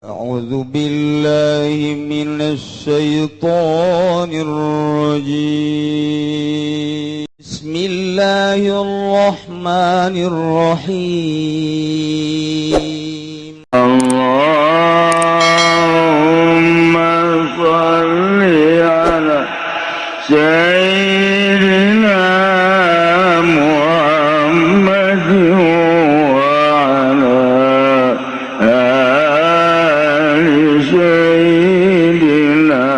أعوذ بالله من الشيطان الرجيم بسم الله الرحمن الرحيم اللهم صل على سيدنا محمد وعلى آل سيدنا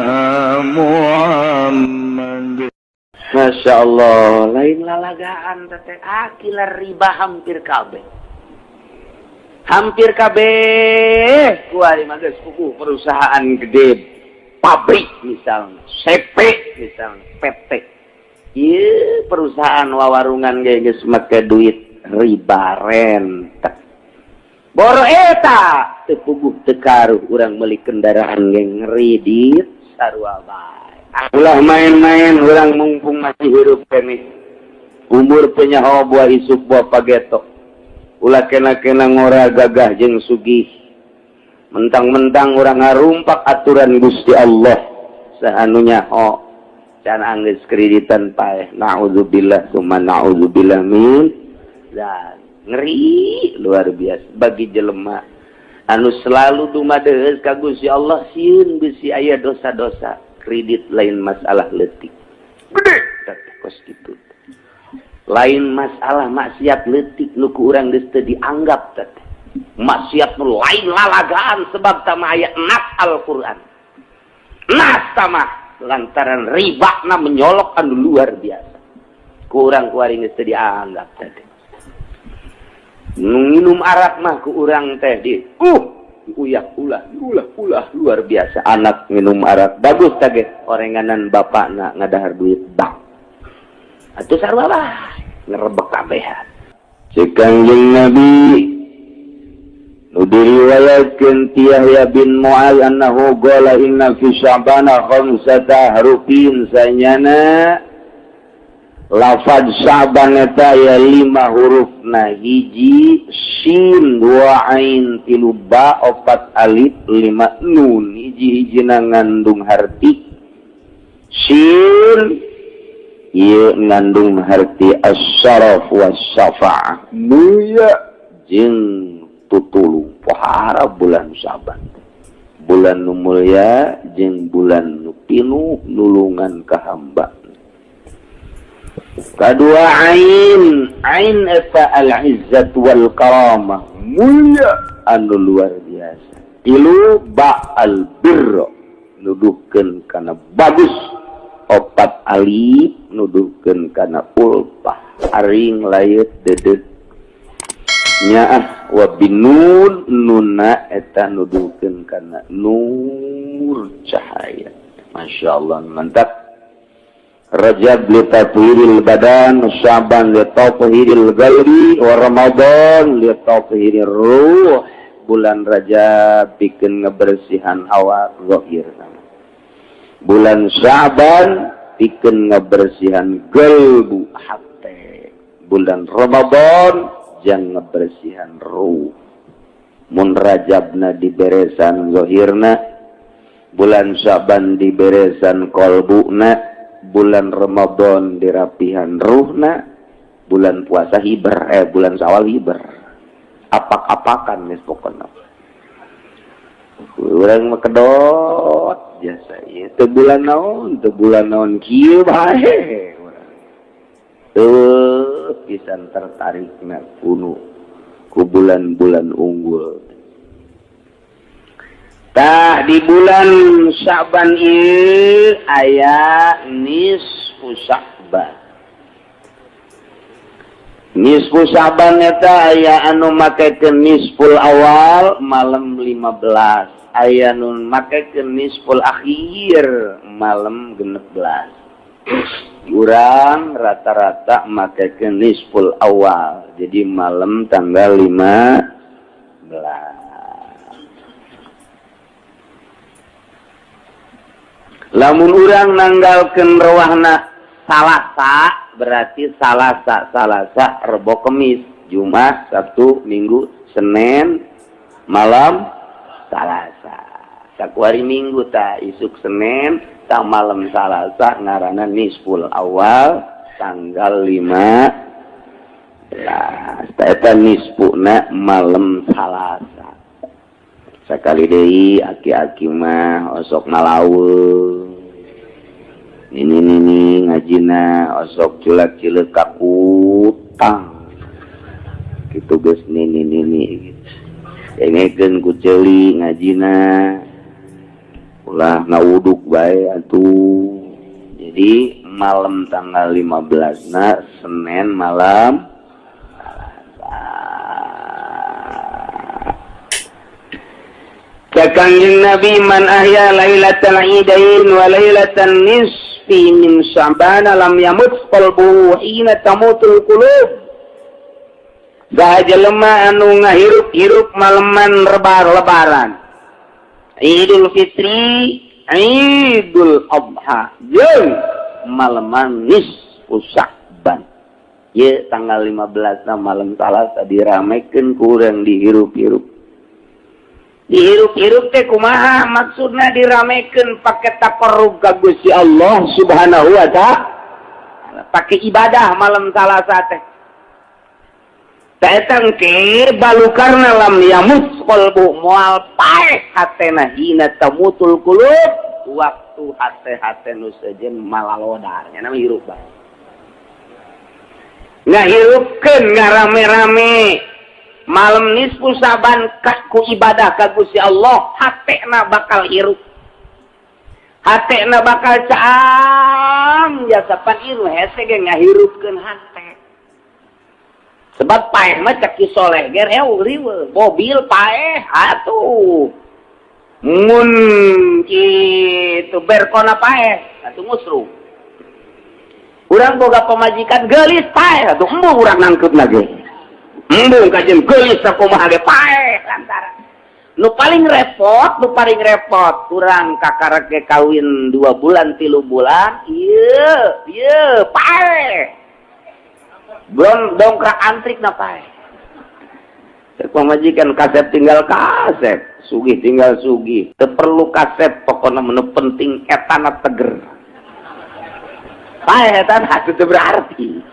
محمد. Masya Allah, lain lalagaan teteh akilar riba hampir kabeh. Hampir kabeh kuari mages kuku perusahaan gede, pabrik misalnya, CP misalnya, PT. Ieu perusahaan wawarungan ge geus make duit riba rentet. Boro eta teu puguh teu karuh urang meuli kendaraan ge ngredit sarua bae. Ulah main-main urang mumpung masih hirup keneh. Umur penyaho buah isuk buah pagetok. Ulah kena-kena ngora gagah jeung sugih. Mentang-mentang urang ngarumpak aturan Gusti Allah. Sahanu nyaho can anggeus kreditan paeh. Nauzubillah summa nauzubillah min dzalik. Ngeri luar biasa bagi jelema anu selalu dumadeus ka Gusti Allah sieun bisi aya dosa-dosa. Kredit lain masalah leutik gede tapi kos kitu lain masalah maksiat leutik nu ku urang geus teu dianggap teh maksiat nu lain lalagaan sebab tama aya nas Al-Qur'an nas tama lantaran ribana menyolok anu luar biasa ku urang kuari geus teu dianggap teh nu minum arak mah ku urang teh di uyak ulah luar biasa anak minum arak bagus tage orenganan bapakna ngadahar duit bank atuh sarua bae ngerebek kabehan cek Kangjeng Nabi nu diriwayatkeun ti Yahya bin Mu'adz annahu qala inna fi sya'bana khamsata harufin sanyana lafaz Sya'ban eta ya 5 huruf na hiji shin 2 ain 3 ba 4 alif 5 nun hiji-hijina ngandung harti shin ieu ngandung harti as-syaraf was-syafa'ah mulia jeung tutulung pohara bulan Sya'ban bulan nu mulia jeung bulan nu pinuh nulungan ka hamba. Kedua ain eta al-izzat wal karamah mulia anu luar biasa. Tilu ba al-birr nuduhkeun kana bagus. 4 alif nuduhkeun kana ulpah aring layeut dedet. Nyaah wa binun nunna eta nuduhkeun kana nur cahaya. Masyaallah mantap. Rajab li tathhiril badan, Sya'ban li tathhiril qalbi, wa Ramadan li tathhirir ruh. Bulan Rajab pikeun ngabersihan awak zahir. Bulan Sya'ban pikeun ngabersihan qalbu hate. Bulan Ramadan jang ngabersihan ruh. Mun Rajabna diberesan zahirna, bulan Sya'ban diberesan qalbuna. Bulan Ramadan dirapihan ruhna, bulan puasa hiber, bulan Syawal hiber. Apak-apakan nih pokoknya. Urang mah kedot jasa ieu teu bulan naon kieu bae. Teu pisan tertarikna kuno ku bulan-bulan unggul. Tah di bulan Sya'ban ieu aya nisfu Sya'ban. Nisfu Sya'ban eta aya anu makekeun nisful awal malam 15, aya nu makekeun nisful akhir malam 16. Urang rata-rata makekeun nisful awal, jadi malam tanggal 15. Lamun urang nanggalkeun rawahna Salasa berarti Salasa Rebo Kemis Jumat Sabtu Minggu Senin malam Salasa. Sakuari Minggu ta isuk Senin tang malam Salasa ngaranna nisful awal tanggal 15 eta nisfuna malam Salasa. Sakali deui aki-aki mah osok malaweung ini ngajina osok culak-cileuk ka kutang kitu geus nini gitu. Dengekeun ku ceuli ngajina ulah ngawuduk bae atuh. Jadi malam tanggal 15 na Senin malam Kanjeng Nabi man ahya lailatal idain wa lailatan nisfi min Sya'ban lam yamut qalbuhu hina tamutul qulub. Sahaja lemah anu ngahirup-hirup maleman lebaran. Idul Fitri, Idul Adha, jeung maleman nisfu Sya'ban. Ye tanggal 15 na malam Salasa diramekeun ku urang dihirup-hirup. Dihirup-hirup teh kumaha maksudna diramekeun pake takarrub ka Gusti Allah Subhanahu wa ta'ala. Pake ibadah malam Salasa teh. Taetang ke balukarna lam yamut qalbu moal paeh hatena hina tamutul qulub waktu hate-hate nu sejen malalodar nya nama hirup bae. Ngahirupkeun ngarame-rame malam nisfu Saban ku ibadah ka Gusti Allah hatena bakal hirup. Hatena bakal caam jasa pan ieu hese ge ngahirupkeun hate. Sebab paeh mah cek soleh ge riweuh mobil paeh atuh. Mun kitu berkona paeh atuh ngusru. Urang boga pamajikan geulis paeh atuh embung urang nangkeupna ge. Embung kajen geulis sakumaha ge paeh lantaran. Nu paling repot urang kakarek ge kawin 2 bulan 3 bulan ieu paeh. Belum dongkrak antrik na paeh. Pamajikan kasep tinggal kasep, sugih tinggal sugih. Teu perlu kasep pokona menu penting etana teger. Paeh etana teu berarti.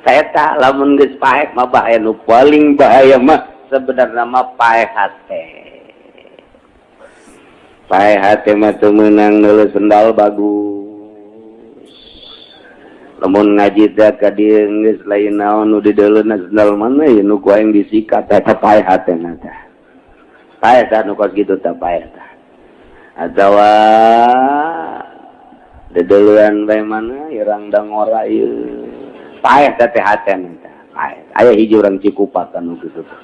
Saeta lamun geus paeh mah bahaya nu paling bahaya mah sebenarnya mah paeh hate. Paeh hate mah teu meunang neuleuh sendal bagus. Lamun ngaji teh ka dieu geus lain naon nu dideuleuna sendal mana ye nu ku aing disikat eta paeh hatena teh. Paeh tah nu kos kitu teh paeh tah. Atawa dideuleun bae mana irang dangora ieu. Paeh teh hatena teh. Paeh. Aya hiji urang Cikupat anu kitu teh.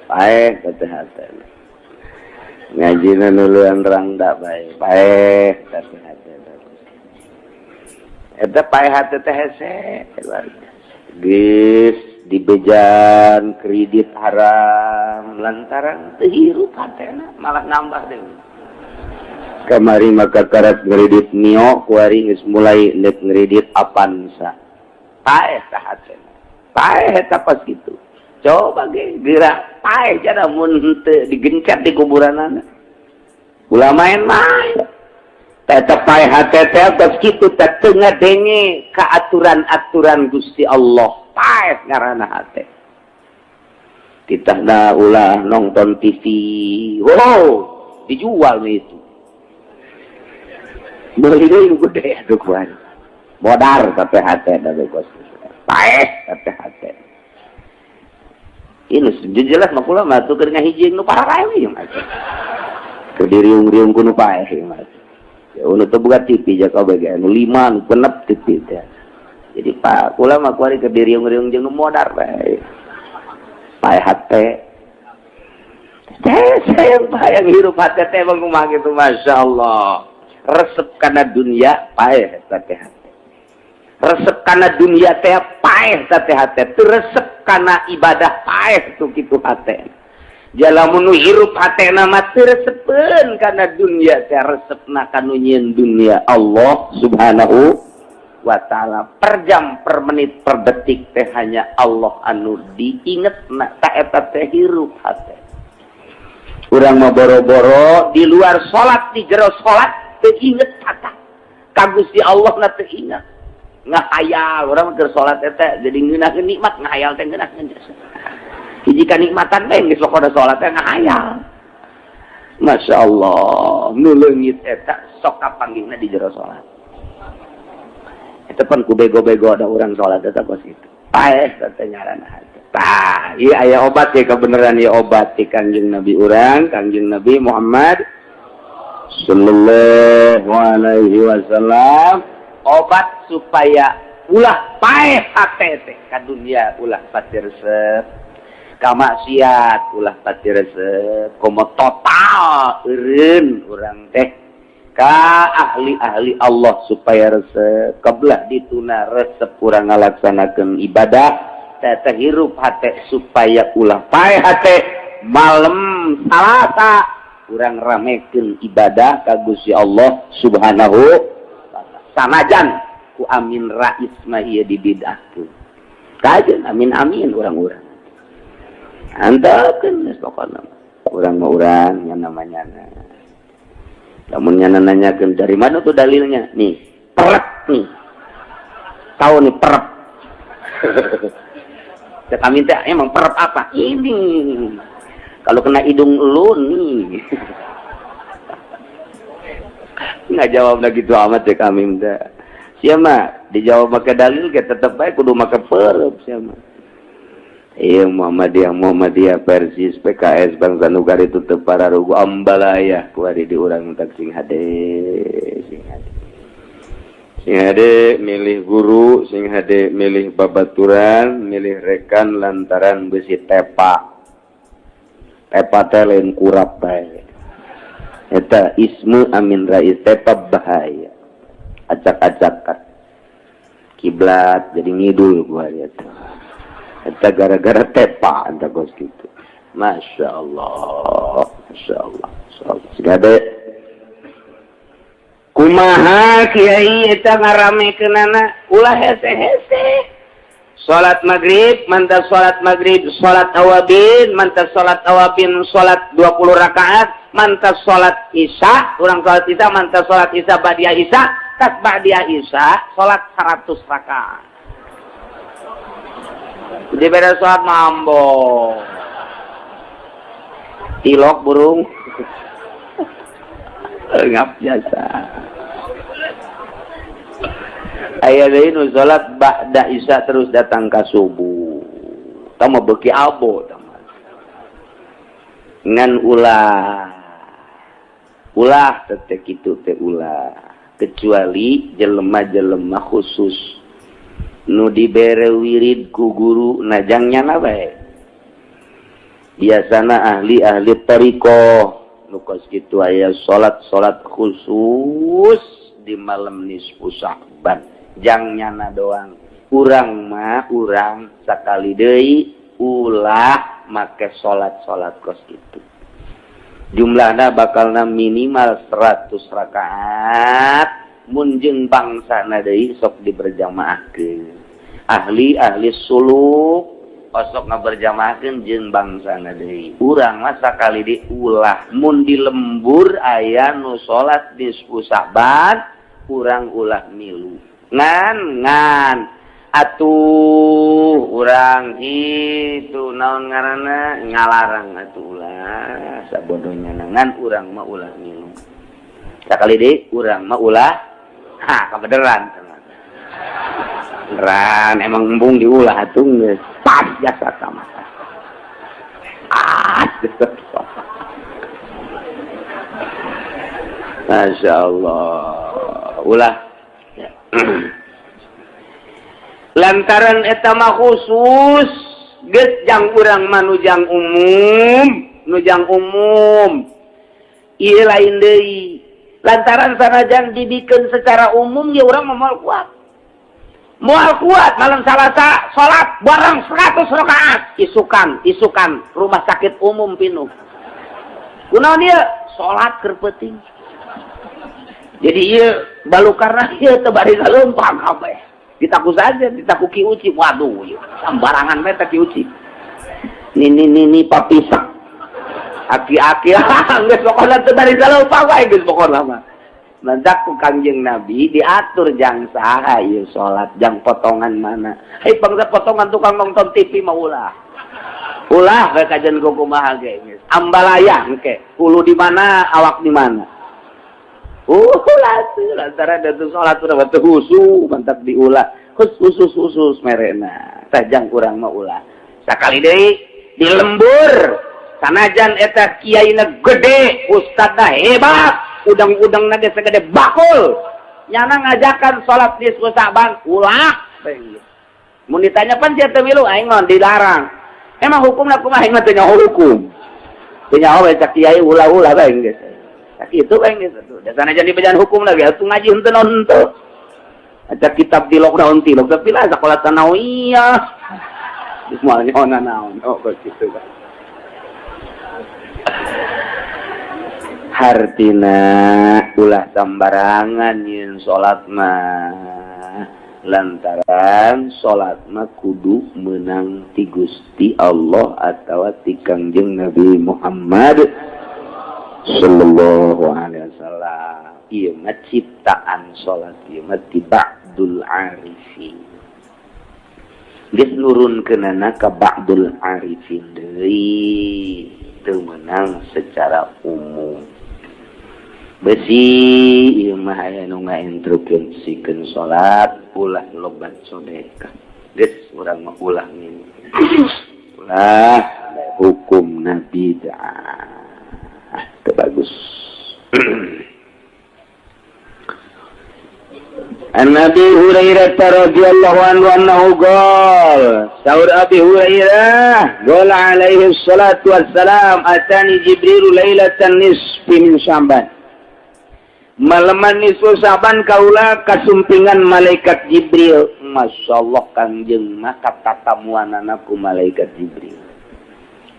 Paeh teh hatena. Ngajina nuleuan rangda bae. Paeh teh hatena. Eta paeh hate teh hese geus dibejan kredit haram lantaran teu hirup hatena malah nambah deui. Kamari maka karat kredit Mio kuari geus mulai neuk kredit Avanza. Paeh teh hatena. Paeh eta pas kitu. Coba ge geura paeh jana mun teu digencet di kuburanana. Ulah main-main. Eta paeh hate teh tos kitu teh teu ngadenge ka aturan-aturan Gusti Allah. Paeh ngaranna hate. Kita ulah nonton TV. Wow, dijual itu. Beli deui gede atuh kuan. Modar tapi hate da bos. Paeh tapi hate. Ini jelas mah kula mah tuh keur ngahijing nu pararae ieu mah. Kediriung-riung kuno paeh ieu mah. Ya unu teu boga TV jaka bae anu 5 anu penep TV teh. Jadi Pak kula mah kuari ke diriung-riung jeung nu modar bae. Paeh hate. Saya bayang hirup hate teh mah kumaha kitu masyaallah. Resep kana dunia paeh teh hate. Resep kana dunia teh paeh teh hate. Teu resep kana ibadah paeh tu kitu hate. Jalamun nu hirup hatena mah teu resepeun kana dunia teh resepna kanu nyieun dunia Allah Subhanahu wa ta'ala. Per jam, per menit, per detik teh hanya Allah anu diingetna ta eta teh hirup hate. Urang mah boro-boro di luar salat, di jero salat teu inget kata ka Gusti Allah na teu inget ngahayal urang keur salat eta jadi ngeunaheun nikmat ngahayal teh ngeunaheun jasa hiji kanikmatan teh geus pokona salat teh ngahayal. Masya Allah nu leungit eta sok kapanggihna di jero salat eta pan ku bego-bego ada urang salat eta kos kitu paeh teh nyarana hati. Tah, ieu aya obat ya kebenaran ieu obat ti Kangjeng Nabi urang, Kangjeng Nabi Muhammad sallallahu alaihi wasallam. Obat supaya ulah paeh hate teh ka dunia ulah pati resep, ka maksiat ulah pati resep, komo total eureun urang teh ka ahli-ahli Allah supaya resep, kebelah dituna resep urang ngalaksanakeun ibadah. Tata hirup hate supaya ulah paeh hate malam Salasa urang ramekeun ibadah ka Gusti Allah Subhanahu wa taala. Sanajan ku amin rais mah ieu dibidahkeun. Kajeun amin urang-urang. Antakeun geus pokona. Urang mah urang nya namanya. Lamun nya nanyakeun dari mana tuh dalilnya? Nih, perep nih. Tahu nih perep. Kami teh emang perep apa? Ini. Kalau kena hidung lu nih. Nggak jawab lagi gitu amat ya kami teh. Siapa? Dijawab pakai dalil ke tetep baik kudu make perep siapa? Iya Muhammadiyah Persis PKS Bangsa Nugari tutup para rugu ambalaya kuari di urang tak sing hade. Sing hade milih guru, sing hade milih babaturan, milih rekan lantaran besi tepa. Tepa teh lain kurap bae. Eta ismu amin rais tepa bahaya. Acak-acakan. Kiblat jadi ngidul gua lihat. Eta gara-gara tepa anta gos gitu. Masya Allah. Masya Allah. Sing hade kumaha kiai eta ngaramekeunana ulah hese-hese. Salat maghrib mantap salat maghrib salat awabin mantap salat awabin salat 20 rakaat mantap salat isya urang salat isya mantap salat isya ba'da isya tas ba'da isya salat 100 rakaat. Di beda salat mambo. Tilok burung. Ngap jasa. Aya deui nu salat ba'da isya terus datang ka subuh. Tama beuki abo tama. Ngan ulah teh kitu teh ulah. Kecuali jelema-jelema khusus nu dibere wirid ku guru najangnya na bae. Biasana ahli-ahli tariqah nu kos kitu aya salat khusus di malam nisfu Sya'ban. Jangnyaana doang. Urang mah urang sakali deui ulah make salat kos kitu. Jumlahna bakalna minimal 100 rakaat mun jeung bangsana deui sok diberjamaahkeun. Ahli suluk osok ngaberjamaahkeun jeung bangsana deui. Urang mah sakali deui ulah mun di lembur aya nu salat nisfu Sya'ban urang ulah milu. Ngan atuh urang itu naon ngaranna ngalarang atuh ulah sabodohnya ngan urang mah ulah milu. Sakali deui urang mah ulah kabeneran. Beneran emang embung diulah atuh geus pas jasa kamata. Masya Allah. Ulah lantaran eta mah khusus geus jang urang mah nu jang umum ieu lain deui lantaran sanajan dibikeun secara umum ya urang moal kuat malam Salasa salat bareng 100 rakaat isukan rumah sakit umum pinuh kunaon ieu salat keur penting. Jadi ieu balukarna ieu teu bari galeumpang kabeh. Ditaku saja, ditaku Ki Uci. Waduh, ieu sambarangan we teh Ki Uci. Ni papisak. aki-aki geus pokona teu bari salupa wae geus pokona mah. Mendak ku Kangjeng Nabi diatur jang saha ieu salat, jang potongan mana. Hei bangsa potongan tukang nonton TV mah ulah. Ulah we kajen ku kumaha ge geus. Ambalaya engke, hulu di mana, awak di mana. Ulah lantaran da salat urang teu husu, mantap diulah. Khusus merena. Tah jang kurang mah ulah. Sakali deui di lembur. Sanajan eta kiaina gede, ustadna hebat. Udang-udang nage segede bakul. Nyana ngajakan sholat nisfu Sa'ban, ulah. Mun ditanya pan sia teu milu aing mah dilarang. Emang hukumna kumaha aing mah teu nyaho hukum. Teu nyaho we cak kiai ulah-ulah bae geus. Cak kitu bae geus. Da sanajan dibejaan hukumna ge atuh ngaji henteu naon henteu. Ada kitab di lockdown tilok tapi lah sakola tanawiyah. Geus moal nyaona naon. Oh kitu bae. Hartina ulah sambarangan yin salat mah lantaran salat mah kudu meunang ti Gusti Allah atawa ti Kangjeng Nabi Muhammad sallallahu alaihi wasallam. Ieu mah ciptaan salat ieu mah ti ba'dul arifin. Geus nurunkeunana ka ba'dul arifin deui teu meunang secara umum. Besi ieu mah aya nu ngainstruksikeun salat ulah lobat sedekah. Geus urang mah ulah nih. Ulah hukum Nabi dah. Teu bagus. An Nabi Hurairah radhiyallahu anhu qala Saur Abi Hurairah qala alaihi salatu wassalam atani Jibril lailatan nisfi min Sya'ban. Malaman nisfu Sa'ban kaula kasumpingan malaikat Jibril. Masyaallah Kangjeng mah katatamuanana ku malaikat Jibril.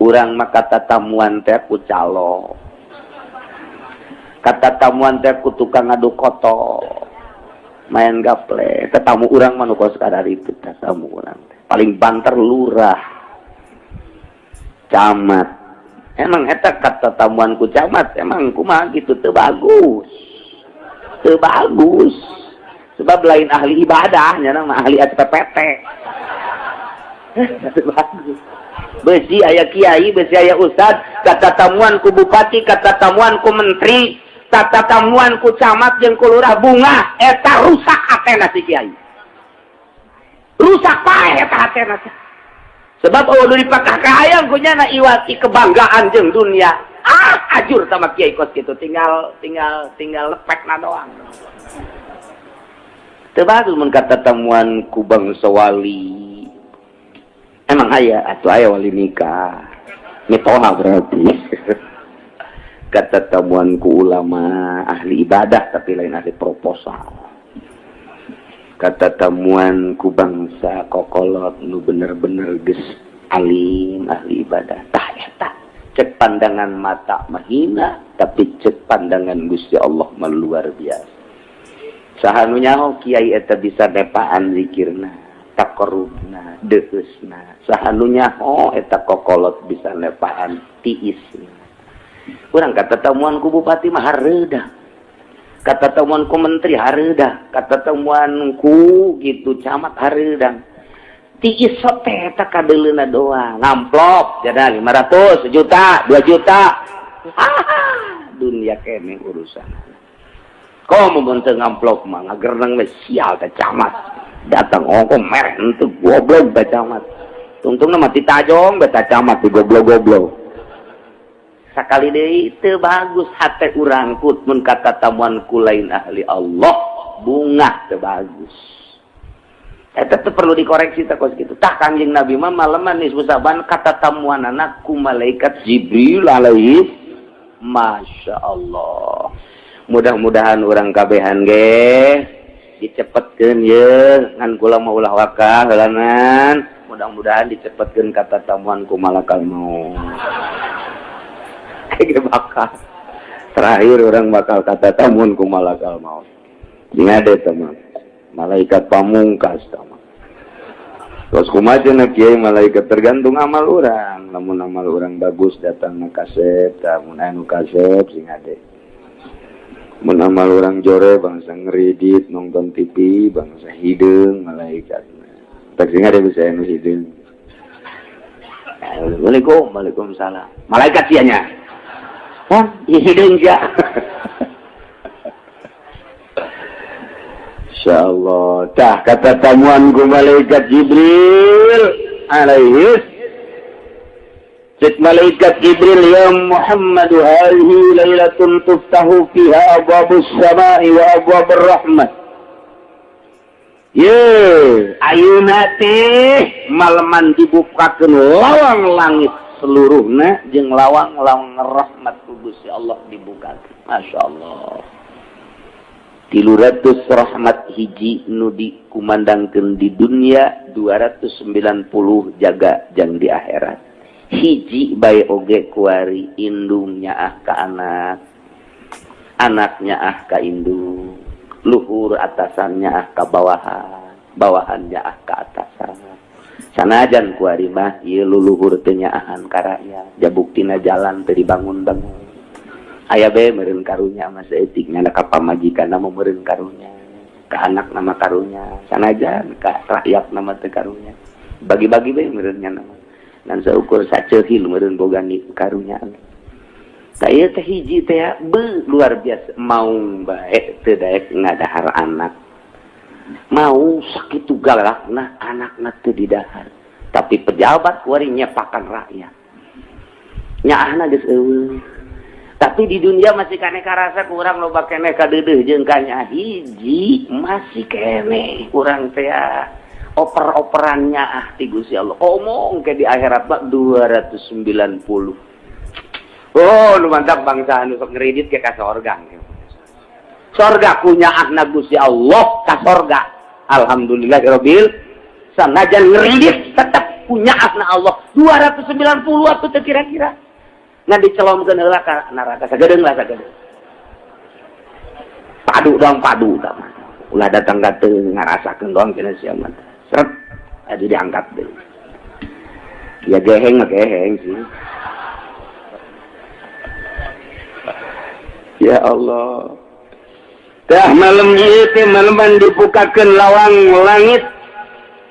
Urang mah katatamuan teh ku calo. Katatamuan teh ku tukang adu koto. Main gaple. Tetamu urang mah nu kos kadar itu tetamu urang teh. Paling banter lurah. Camat. Emang eta katatamuan ku camat emang kumaha kitu teu bagus. Teu bagus sebab lain ahli ibadah nya mah ahli SPPT. Teu bagus beusi aya kiai beusi aya ustad katatamuan ku bupati katatamuan ku menteri katatamuan ku camat jeung ku lurah bunga eta rusak hatena si kiai rusak pae eta hatena sebab eueuh dipakah ka hayang ku nya iwati kebanggaan jeung dunia. Ajur sama kiai kos gitu tinggal lepekna doang. Teu bagus mun katatamuan ku bangsa wali. Emang aya atuh aya wali nikah. Mitoha berarti. Katatamuan ku ulama ahli ibadah tapi lain ahli proposal. Katatamuan ku bangsa kokolot nu bener-bener geus alim ahli ibadah. Tah eta cek pandangan mata mahina tapi cek pandangan Gusti Allah mah luar biasa. Sahanu nyaho kiai eta bisa nepaan zikirna, taqarrubna, deusna. Sahanu nyaho eta kokolot bisa nepaan tiisna. Urang katatamuan ku bupati mah hareudah. Katatamuan ku menteri hareudah, katatamuan ku gitu camat hareudah. Tiis sote eta kadeleuna doang ngamplop jada 500 sejuta 2 juta dunia kene urusan komo mun teu ngamplop mah ngageurnang we sial teh camat datang ongko merek henteu goblok teh camat tungtungna mah ditajong beta camat di goblok-goblok sakali deui teu bagus hate urang put mun katatamuan ku lain ahli Allah bunga teu bagus. Eta teh perlu dikoreksi teh kos kitu. Tah Kangjeng Nabi mah maleman nisfu Sa'ban katatamuanana ku malaikat Jibril alaihi Masya Allah. Mudah-mudahan urang kabehan ge dicepetkeun ye ngan kula mah ulah waka heulanan. Mudah-mudahan dicepetkeun katatamuan ku malakal maut. Ge bakal terakhir orang bakal katatamuan ku malakal maut. Ingat deh teman. Malaikat pamungkas teman. Terus kumaha cenah kiai malaikat tergantung amal orang. menang, lamun amal orang bagus datang na kasep, mun anu kasep sing ade. Mun amal orang jore bangsa ngeredit nonton TV, bangsa hideung malaikat. Tak sing ade bisa anu hideung. Assalamualaikum, waalaikumsalam. Malaikat sianya. Hah, hideung ja. Insyaallah. Dah kata tamuan ku malaikat Jibril alaihi. Cik malaikat Jibril, ya Muhammad, hadhihi lailatun tuftahu fiha abwabus samai wa abwabur rahmat. Ye, ayeuna teh maleman dibukakeun lawang langit seluruhna jeung lawang-lawang rahmat ku Gusti Allah dibukakeun. Masyaallah. 300 rahmat hiji nu dikumandangkeun di dunia, 290 jaga jang di akhirat. Hiji bae oge kuari indungnya ka anak, anaknya ka indung, luhur atasannya ka bawahan, bawahannya ka atasan. Sanajan kuari mah ieu luluhur teu nyaahan ka rakyat, jabuktina jalan teu dibangun-bangun. Aya bae meureun karunya mah saeutiknya ka pamajikan nama meureun karunya, ka anak nama karunya, sanajan ka rakyat nama teu karunya. Bagi-bagi bae meureunnya nama. Dan seukur saceuhil meureun boga ni karunya. Tah ieu teh hiji teh luar biasa mau bae teu daek ngadahar anak. Mau sakitu galakna anakna teu didahar. Tapi pejabat kuari nyepakan rakyat. Nyaahna geus eueuh. Tapi di dunia masih kene karasa kurang loba kene kadeudeuh jeung kanya hiji masih kene kurang teh oper-operannya ti Gusti Allah. Omong ke di akhirat mah 290. Oh, lu mantap bangsa anu sok ngredit ke ka sorga. Sorga punya ahna Gusti Allah ka sorga. Alhamdulillahirabbil sanajan ngredit tetep punya ahna Allah 290 atuh teu kira-kira. Ngan dicelomkeun heula ka neraka sagedeung lah sagedeung. Padu dong padu tah. Ulah datang ka teu ngarasakeun doang cenah sia mah. Seret adi diangkat deui. Ya geheng mah geheng sih. Ya Allah. Tah malam ieu teh maleman dibukakeun lawang langit.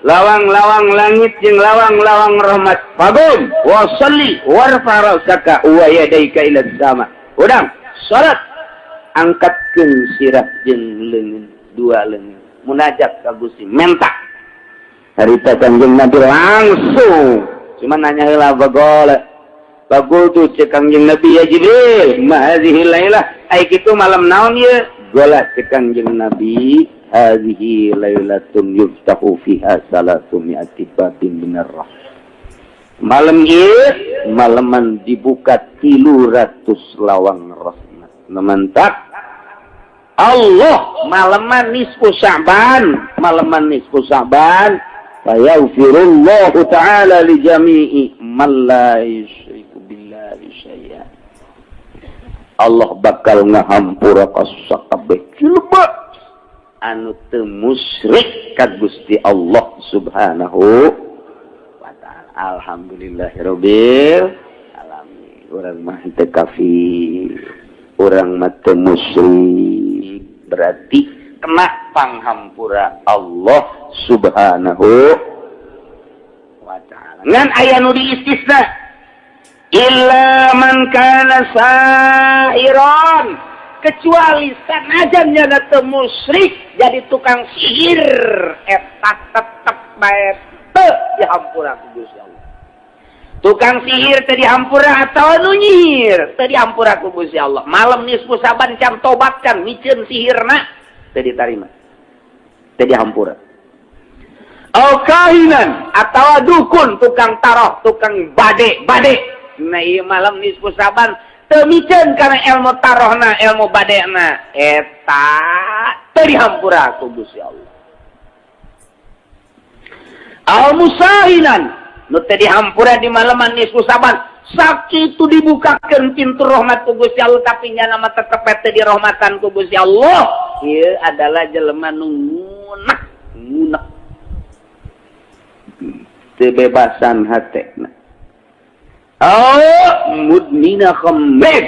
Lawang-lawang langit jeung lawang-lawang rahmat. Fagum wa shalli warfa rasaka wa yadaika ila sama. Udang salat angkatkeun sirah jeung leungeun, dua leungeun. Munajat ka Gusti menta. Harita Kangjeng Nabi langsung cuma nanya heula bagol. Bagol tu cek Kangjeng Nabi ya Jibril, ma hadhihi lailah. Ai kitu malam naon ieu? Gola cek Kangjeng Nabi. Hadhihi lailatun yuftahu fiha salatu mi'ati babin minar rahmah. Malam ieu malaman dibuka 300 lawang rahmat. Mantap. Allah malaman nisfu Sya'ban, malaman nisfu Sya'ban, fa yaghfirullahu ta'ala li jami'i man la yusyriku billahi syai'an. Allah bakal ngahampura ka sakabeh jelema anu teu musyrik ka Gusti Allah Subhanahu wa taala. Alhamdulillahirabbil alamin. Urang mah teu kafir, urang mah teu musyrik, berarti kena panghampura Allah Subhanahu wa taala. Ngan aya nu diistisna illa man kana sahiran, kecuali sanajan nya teu musyrik jadi tukang sihir eta tetep bae teu dihampura ku Gusti Allah. Tukang sihir teu dihampura atawa nu nyihir teu dihampura ku Gusti Allah. Malam nisfu Saban can tobatkan miceun sihirna teu ditarima. Teu dihampura. Au kahinan atawa dukun, tukang taroh, tukang bade. Nah ieu malam nisfu Saban teu miceun kana ilmu tarohna, ilmu badena, eta teu dihampura ku Gusti Allah. Al musahinan nu teu dihampura di malaman nisfu Saban, sakitu dibukakeun pintu rahmat ku Gusti Allah tapi nya nama tetep teu dirahmatan ku Gusti Allah. Ieu adalah jelema nu ngunek. Teu bebasan hatena. mudnina khamrin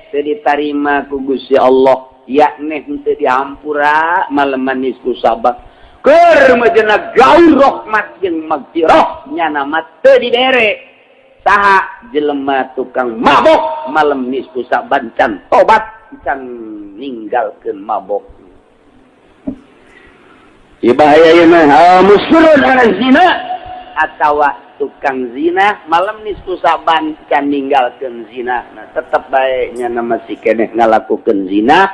teu ditarima ku Gusti Allah yakni henteu dihampura maleman nisfu saban keur mejena gaul rahmat jeung magfirah nyana mah teu dibere saha jelema tukang mabok malam nisfu saban can tobat can ninggalkeun mabok. Ieu bahaya ieu mah musyrun ana zina atawa tukang zina malam nisfu saban can ninggalkeun zina. Nah, tetep bae nya masih keneh ngalakukeun zina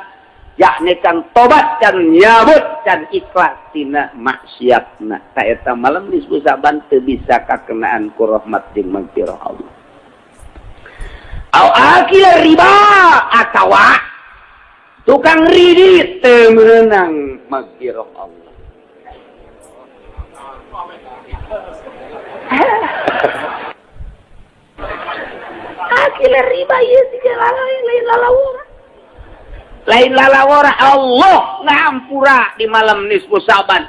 yakni can tobat can nyabut can ikhlas tina maksiatna. Ta eta malam nisfu saban teu bisa kakenaan ku rahmat jeung magfirah Allah. Au akil riba atawa tukang ridit teu meunang magfirah Allah. Akil riba ieu segala lain lalawara. Lain lalawara Allah ngampura di malam nisfu saban.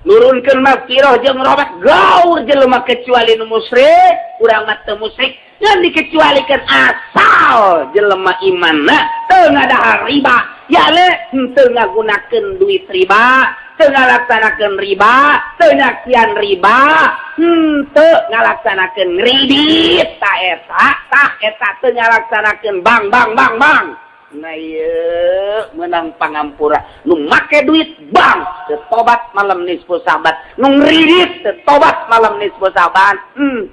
Nurunkeun magfirah jeung rahmat gaur jelema kecuali nu musyrik, urang mah teu musyrik. Ngan dikecualikeun asal jelema imanna teu ngadahar riba. Ya le teu ngagunakeun duit riba, teu ngalaksanakeun riba, teu nyakian riba, teu ngalaksanakeun ngridit ta eta teu ngalaksanakeun bang. Nah ieu menang pangampura nu make duit bang teu tobat malam nisfu saban, nu ngridit teu tobat malam nisfu saban,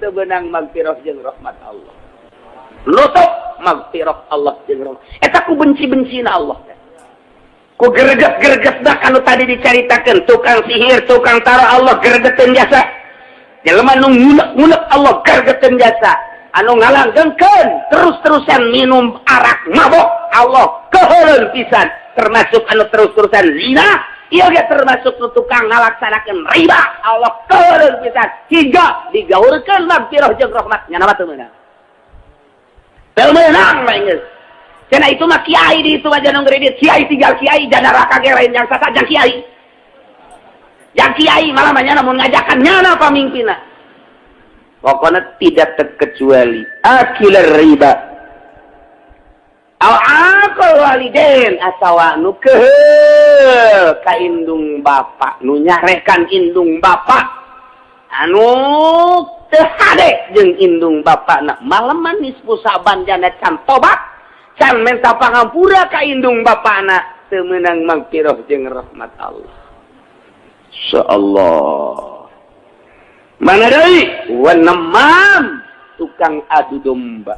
teu beunang magfirah jeung rahmat Allah. Lutup magfirah Allah jeung rahmat. Eta ku benci-bencina Allah. Ku greget dah anu tadi dicaritakeun tukang sihir, tukang taro Allah gregeteun jasa. Jelema nu ngunek Allah gregeteun jasa. Anu ngalanggengkeun terus-terusan minum arak mabok Allah keheureun pisan, termasuk anu terus-terusan zina ieu ge termasuk nu tukang ngalaksanakeun riba Allah keheureun pisan hingga digaulkeun magfirah jeung rahmat nya nama teu meunang. Teu meunang mah geus. Cenah itu mah kiai di itu aja nu ngredit kiai tinggal kiai dan neraka ge lain yang sasa jang kiai. Yang kiai malah nya namun ngajakan nyana pamimpinna. Pokoknya tidak terkecuali akil riba al-aqal walidain atawa nu keheuh ka indung bapa nu nyarekan indung bapa anu teu hade jeung indung bapana maleman nisfu saban jana can tobat can menta pangampura ka indung bapana teu meunang magfirah jeung rahmat Allah. Insyaallah. Mana deui wanamam tukang adu domba.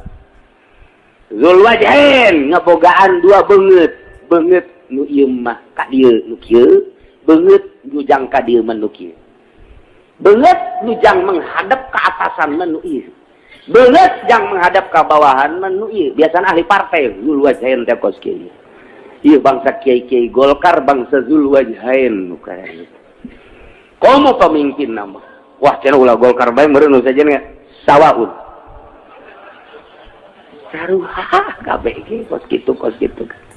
Zulwajhain ngabogaan dua beungeut nu ieu mah ka dieu nu kieu, beungeut nu jang ka dieu mah nu kieu. Beungeut nu jang menghadap ka atasan mah nu ieu. Beungeut jang menghadap ka bawahan mah nu ieu. Biasana ahli partai Zulwajhain teh kos kieu. Ieu bangsa kiai-kiai Golkar bangsa Zulwajhain nu kaya. Komo pemimpin nama. Wah, cenah ulah Golkar bae meureun nu sajen nya sawaun. Saruha kabeh ge kos kitu.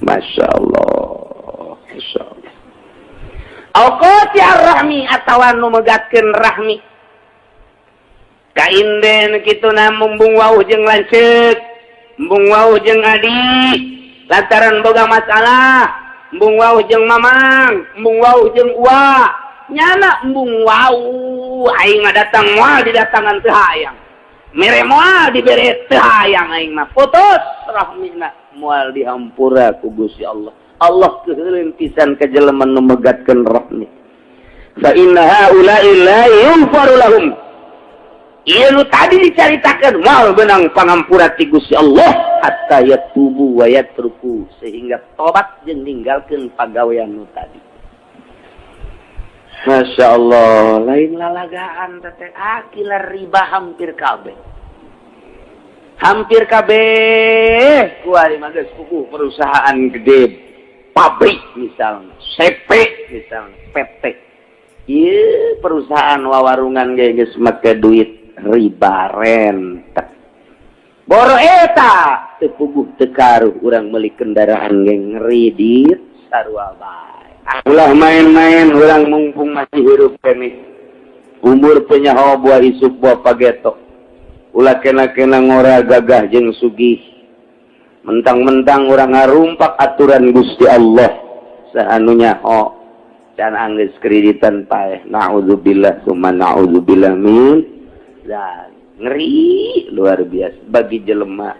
Masyaallah. Alqati ar-rahmi atawa nu megatkeun rahmi. Ka inden kituna mumbung wauh jeung lanceuk, mumbung wauh jeung adi, lantaran boga masalah, mumbung wauh jeung mamang, mumbung wauh jeung uwa. Nyana embung wau aing mah datang moal didatangan teu hayang mere moal dibere teu hayang aing mah putus rahmina moal dihampura ku Gusti Allah. Allah keheureun pisan ka jelema nu megatkeun rahmi. Fa inna haula'i la yughfaru lahum. Ieu nu tadi dicaritakeun moal beunang pangampura ti Gusti Allah hatta yatubu wa yatruku sehingga tobat jeung ninggalkeun pagawean nu tadi. Masya Allah, lain lalagaan tete akilar riba hampir kabeh. Hampir kabeh kuari mah geus kuku perusahaan gede, pabrik misalnya, CP misalnya, PT. Ieu perusahaan wawarungan ge geus make duit riba rentet. Boro eta teu puguh teu karuh urang meuli kendaraan ge ngridit sarua bae. Ulah main-main orang mumpung masih hidup kami. Umur penyaho buah isuk buah pageto. ulah kena-kena ngora gagah jeung sugih. Mentang-mentang orang ngarumpak aturan Gusti Allah saanunya can anggeus kreditan paeh. Naudzubillah summa naudzubillah min ngeri luar biasa bagi jelema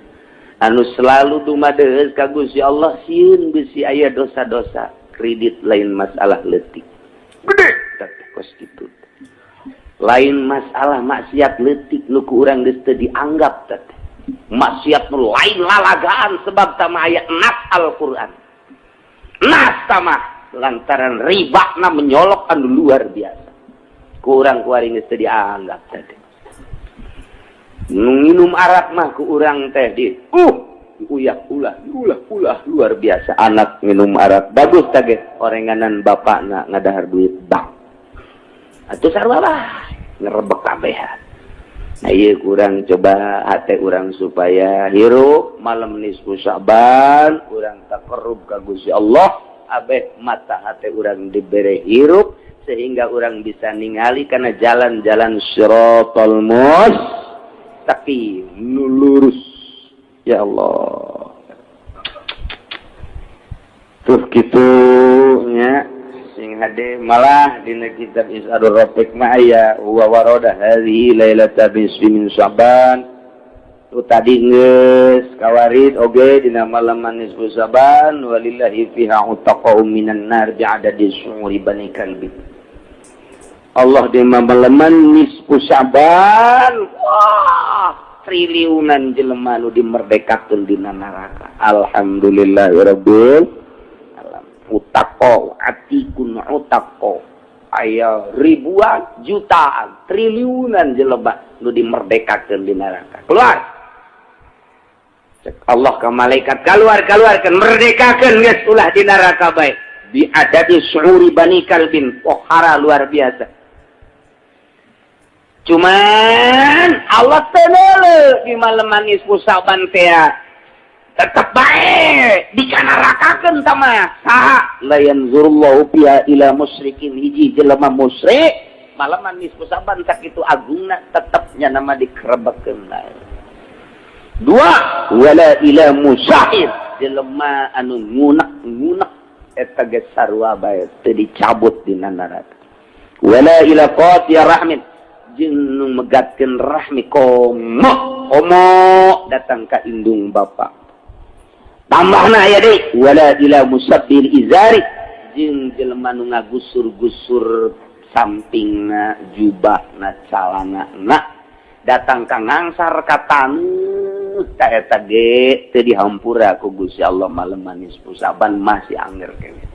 anu selalu dumadeus ka Gusti Allah sieun bisi aya dosa-dosa. Kredit lain masalah leutik gede tapi kos kitu. Lain masalah maksiat leutik nu ku urang geus teu dianggap teh. Maksiat nu lain lalagaan sebab tama aya nas Al-Qur'an. Nas tama lantaran ribana menyolok anu luar biasa. Ku urang kuari geus teu dianggap teh. Nu nginum arak mah ku urang teh di uyak ulah luar biasa. Anak minum arak bagus tage orenganan bapakna ngadahar duit bank. Atuh sarua bah ngerebek kabehan. Nah iya kurang coba hati orang supaya hirup malam nisfu Sya'ban orang takarrub ka Gusti Allah abeh mata hati orang diberi hirup sehingga orang bisa ningali karena jalan-jalan siratal mustaqim nu lurus ya Allah. Tuh kitu nya sing hade malah dina kitab Is'adur Rafiq ma aya wa warada hadhihi lailatul nisfi min Sya'ban. Tu tadi geus kawarid oge dina malam nisfu Sya'ban walillahi fiha utaqa'u minan nar bi'adadi syu'uri bani kalbi. Allah di malam nisfu Sya'ban wah triliunan jelema nu dimerdekakeun dina neraka. Alhamdulillahirabbil utako atikun utako aya ribuan jutaan triliunan jelema nu dimerdekakeun di neraka. Keluar cek Allah ka malaikat keluarkan merdekakeun geus ulah di neraka bae bi adadi syu'uri bani kalbin pohara luar biasa. Cuman Allah tenele di malam nisfu Sya'ban teh tetap baik dikanarakakeun tama saha la yanzurullahu biha ila musyrikin hiji jelema musyrik malaman nisfu Sya'ban sakitu agungna tetepnya nama dikerebekeun. Dua wala ila musahid jelema anu ngunek eta ge sarua bae teu dicabut dina neraka. Wala ila qati rahmin jeung nu megatkeun rahmi komo datang ka indung bapa. Tambahna aya deui wala ila musabbil izari jeung jelema nu ngagusur-gusur sampingna jubahna calanana datang ka ngangsar ka taneuh ta eta ge teu dihampura ku Gusti Allah malam nisfu Sya'ban masih anger kene.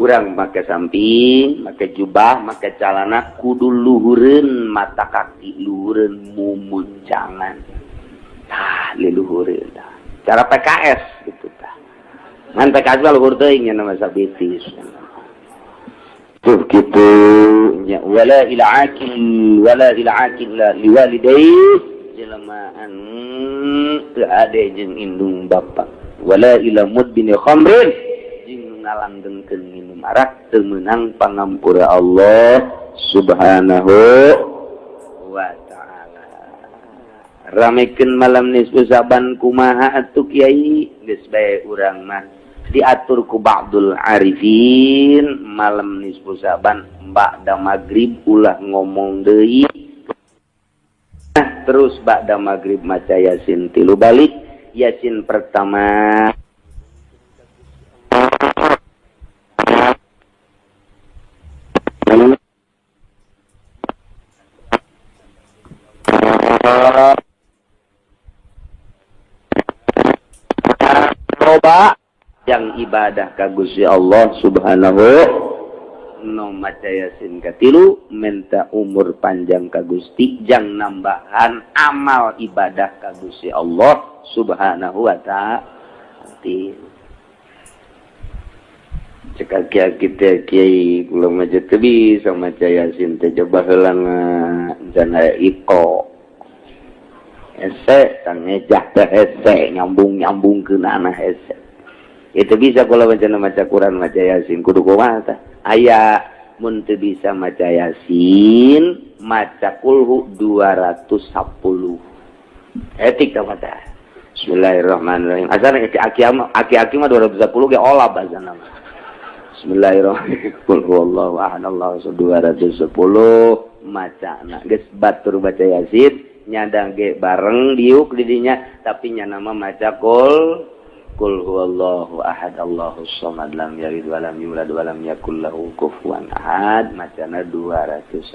Urang make samping, make jubah, make calana kudu luhureun mata kaki luhureun mumuncangan. Tah liluhureun tah. Cara PKS gitu tah. Ngan PKS mah luhur teuing nya nama sabitis. Tuh kitu nya wala ila akil la liwalidayhi jelema anu teu ade jeung indung bapa. Wala ila mudbini khamrin jeung ngalanggengkeun minum arak teu meunang pangampura Allah Subhanahu wa ramekeun malam nisfu Sya'ban kumaha atuh kiai geus bae urang mah diatur ku ba'dul arifin malam nisfu Sya'ban ba'da magrib ulah ngomong deui terus ba'da magrib maca yasin 3 balik. Yasin pertama coba yang ibadah ka Gusti Allah Subhanahu no maca yasin katilu minta umur panjang ka Gusti jang nambahan amal ibadah ka Gusti Allah Subhanahu wa ta'ala. Cekal kita kiai kula maca teu bisa maca yasin teh coba heula jana iko ese tang ngejah teh ese nyambung-nyambungkeun ana ese. Itu bisa kalau maca Quran maca yasin kudu kumaha tah? Aya mun teu bisa maca yasin maca kulhu 210. Etik ta mata. Bismillahirrahmanirrahim. Asal aki-aki mah 210 ge olah bahasana mah. Bismillahirrahmanirrahim. Qul huwallahu ahad Allahu samad 210 macana. Geus batur baca Yasin nyadang ge bareng diuk di dinya tapi nya nama maca qul huwallahu ahad Allahu samad lam yalid wa lam yulad wa lam yakul lahu kufuwan ahad macana 210.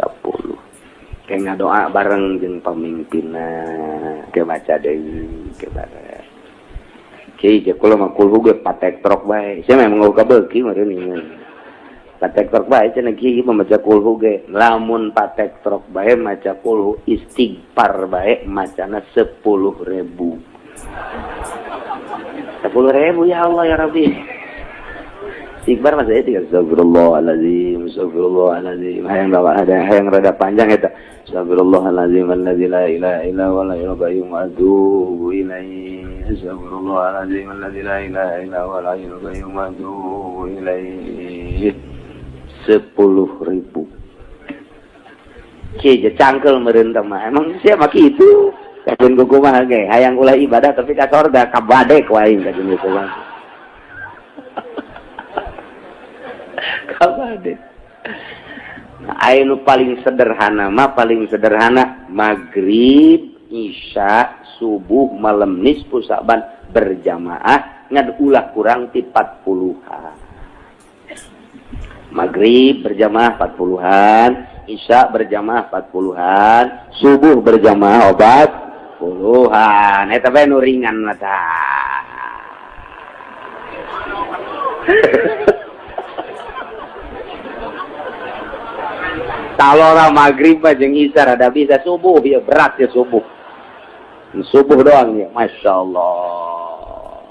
Kayak ngadoa bareng jeung pamimpinna ke maca deui ke bareng. Kieu kula mah kul huge patek trok bae. Sia memang ngeuka beuki meureun ieu. Patek trok bae cenah kieu membaca kul huge. Lamun patek trok bae maca kul istighfar bae macana 10.000. 10.000 ya Allah ya Rabbi. Istighfar masa itu astagfirullahalazim hayang rada panjang eta astagfirullahalazim alladzi la ilaha illa huwal hayyul qayyum wa atubu ilaihi astagfirullahalazim alladzi la ilaha illa huwal hayyul qayyum wa atubu ilaihi 10.000 kieu cangkel meureun teh mah emang sia mah kitu kajeun kumaha ge hayang ulah ibadah tapi ka sorga ka badek wae kajeun kumaha kabade. Nah, anu paling sederhana maghrib, isya, subuh, malam nisfu Sa'ban berjamaah ngad ulah kurang ti 40-an. Maghrib berjamaah 40-an, isya berjamaah 40-an, subuh berjamaah 40-an. Eta bae nu ringan mah tah. Talora maghrib jeung isya rada bisa subuh ya berat ya subuh doang ya masyaallah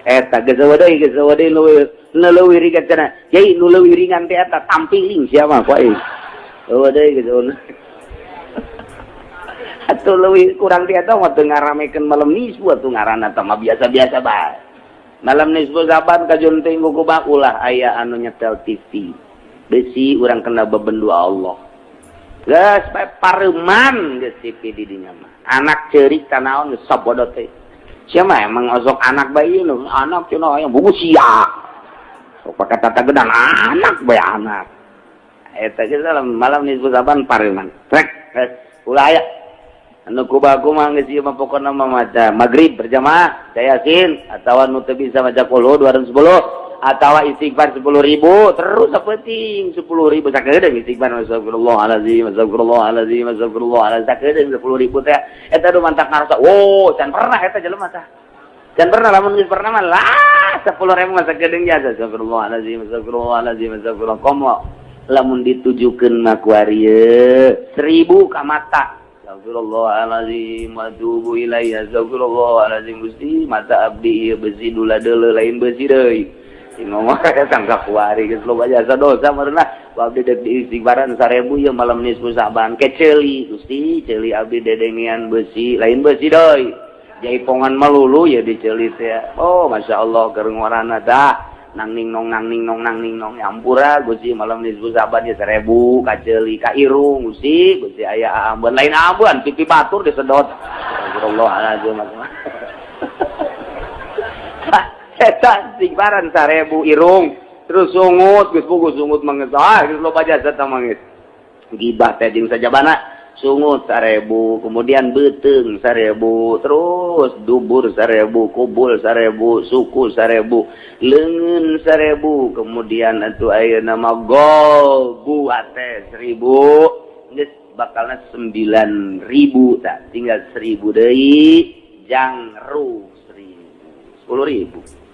eta geus deui leuwih ringan cenah yai nu leuwih ringan teh eta tampiling sia mah poe eueuh deui geus atuh leuwih kurang teh eta mah teu ngaramekeun malam nisfu atuh ngaranna teh mah biasa-biasa bae malam nisfu Sa'ban kajon teh kumaha ulah aya anu nyetel TV besi urang kena bebendu Allah geus bae pareuman geus sipi di dinya mah anak ceurik tanaon geus sabodot teh sia mah emang osok anak bayi nu anak cenah aya buku sia sok pakatata gedang anak bae anak eta geus malam nisfu Sa'ban pareuman trek ulah aya anu kubaku mah geus ieu mah pokona mah maca maghrib berjamaah Yasin atawa nu teu bisa maca qul 210 atau istighfar 10.000 terus sapenting 10.000 sakedeung istighfar astagfirullahalazim sakedeung 10.000 teh eta do mantak ngarasa can pernah eta jelema tah can pernah lamun geus pernah mah lah 10.000 mah sakedeung jasa astagfirullahalazim komo lamun ditujukeun mah ku ari 1000 ka mata astagfirullahalazim wa atubu ilaihi astagfirullahalazim Gusti mata abdi ieu besi dula deuleu lain besi deui ngomong sangka kuari geus loba jasa dosa meureunna abdi dek istighfaran 1000 ye malam nisfu Sa'ban keceuli Gusti ceuli abdi dedengian besi lain besi deui jaipongan melulu ya diceuli teh oh masyaallah keur ngorana dah nang ning nong nyampura Gusti malam nisfu Sa'ban ye 1000 kaceuli ka irung Gusti aya ambeun lain ambeun pipi batur disedot astagfirullahalazim eta istighfaran 1000 irung terus sungut geus puguh sungut mangis geus loba jasa tah mangis gibah teh jeung sajabana sungut 1000 kemudian beuteung 1000 terus dubur 1000 kubul 1000 suku 1000 leungeun 1000 kemudian atuh ayeuna mah gol teh 1000 geus bakalna 9.000 tah tinggal 1000 deui jangru 10.000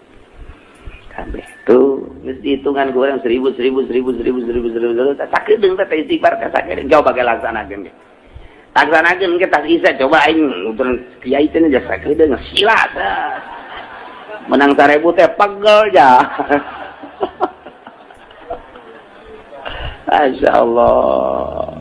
kabeh tuh geus dihitungan ku urang 1000 sakedeung teh istighfar ka sakedeung coba ge laksanakeun ge laksanakeun ge tas isa coba aing utur kiai teh nya sakedeung sila teh menang 1000 teh pegel ja masyaallah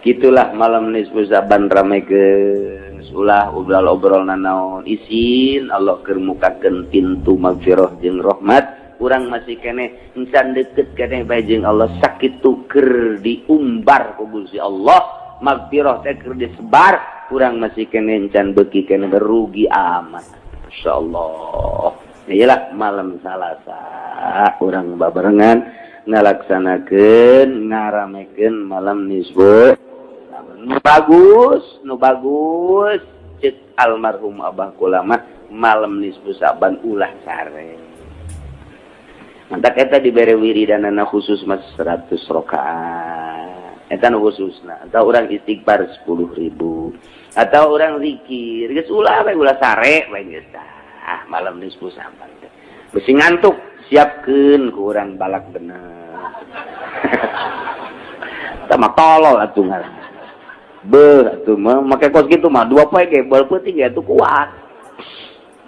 gitulah malam nisfu Sa'ban ramekeun ulah obrol naon isin Allah keur mukakeun pintu magfirah jeung rahmat urang masih keneh encan deukeut keneh bae jeung Allah sakitu keur diumbar ku Gusti Allah magfirah teh keur disebar urang masih kene encan beuki kene rugi amat insyaallah. Iyalah malam Salasa urang babarengan ngalaksanakeun ngaramekeun malam nisfu nu bagus cek almarhum Abah Kulama malam nisfu Saban ulah sare. Mantak eta dibere wiridanana khusus mas 100 rakaat. Eta nu khususna. Atau orang istighfar 10.000. Atau orang zikir. Geus ulah we ulah sare we geus tah. Malam nisfu Saban. Besi ngantuk siapkeun ku urang balak bener. Tah mah tolol atuh ngaran. Beuh atuh mah make kos kitu mah 2 poe ge bal peuting ge atuh kuat.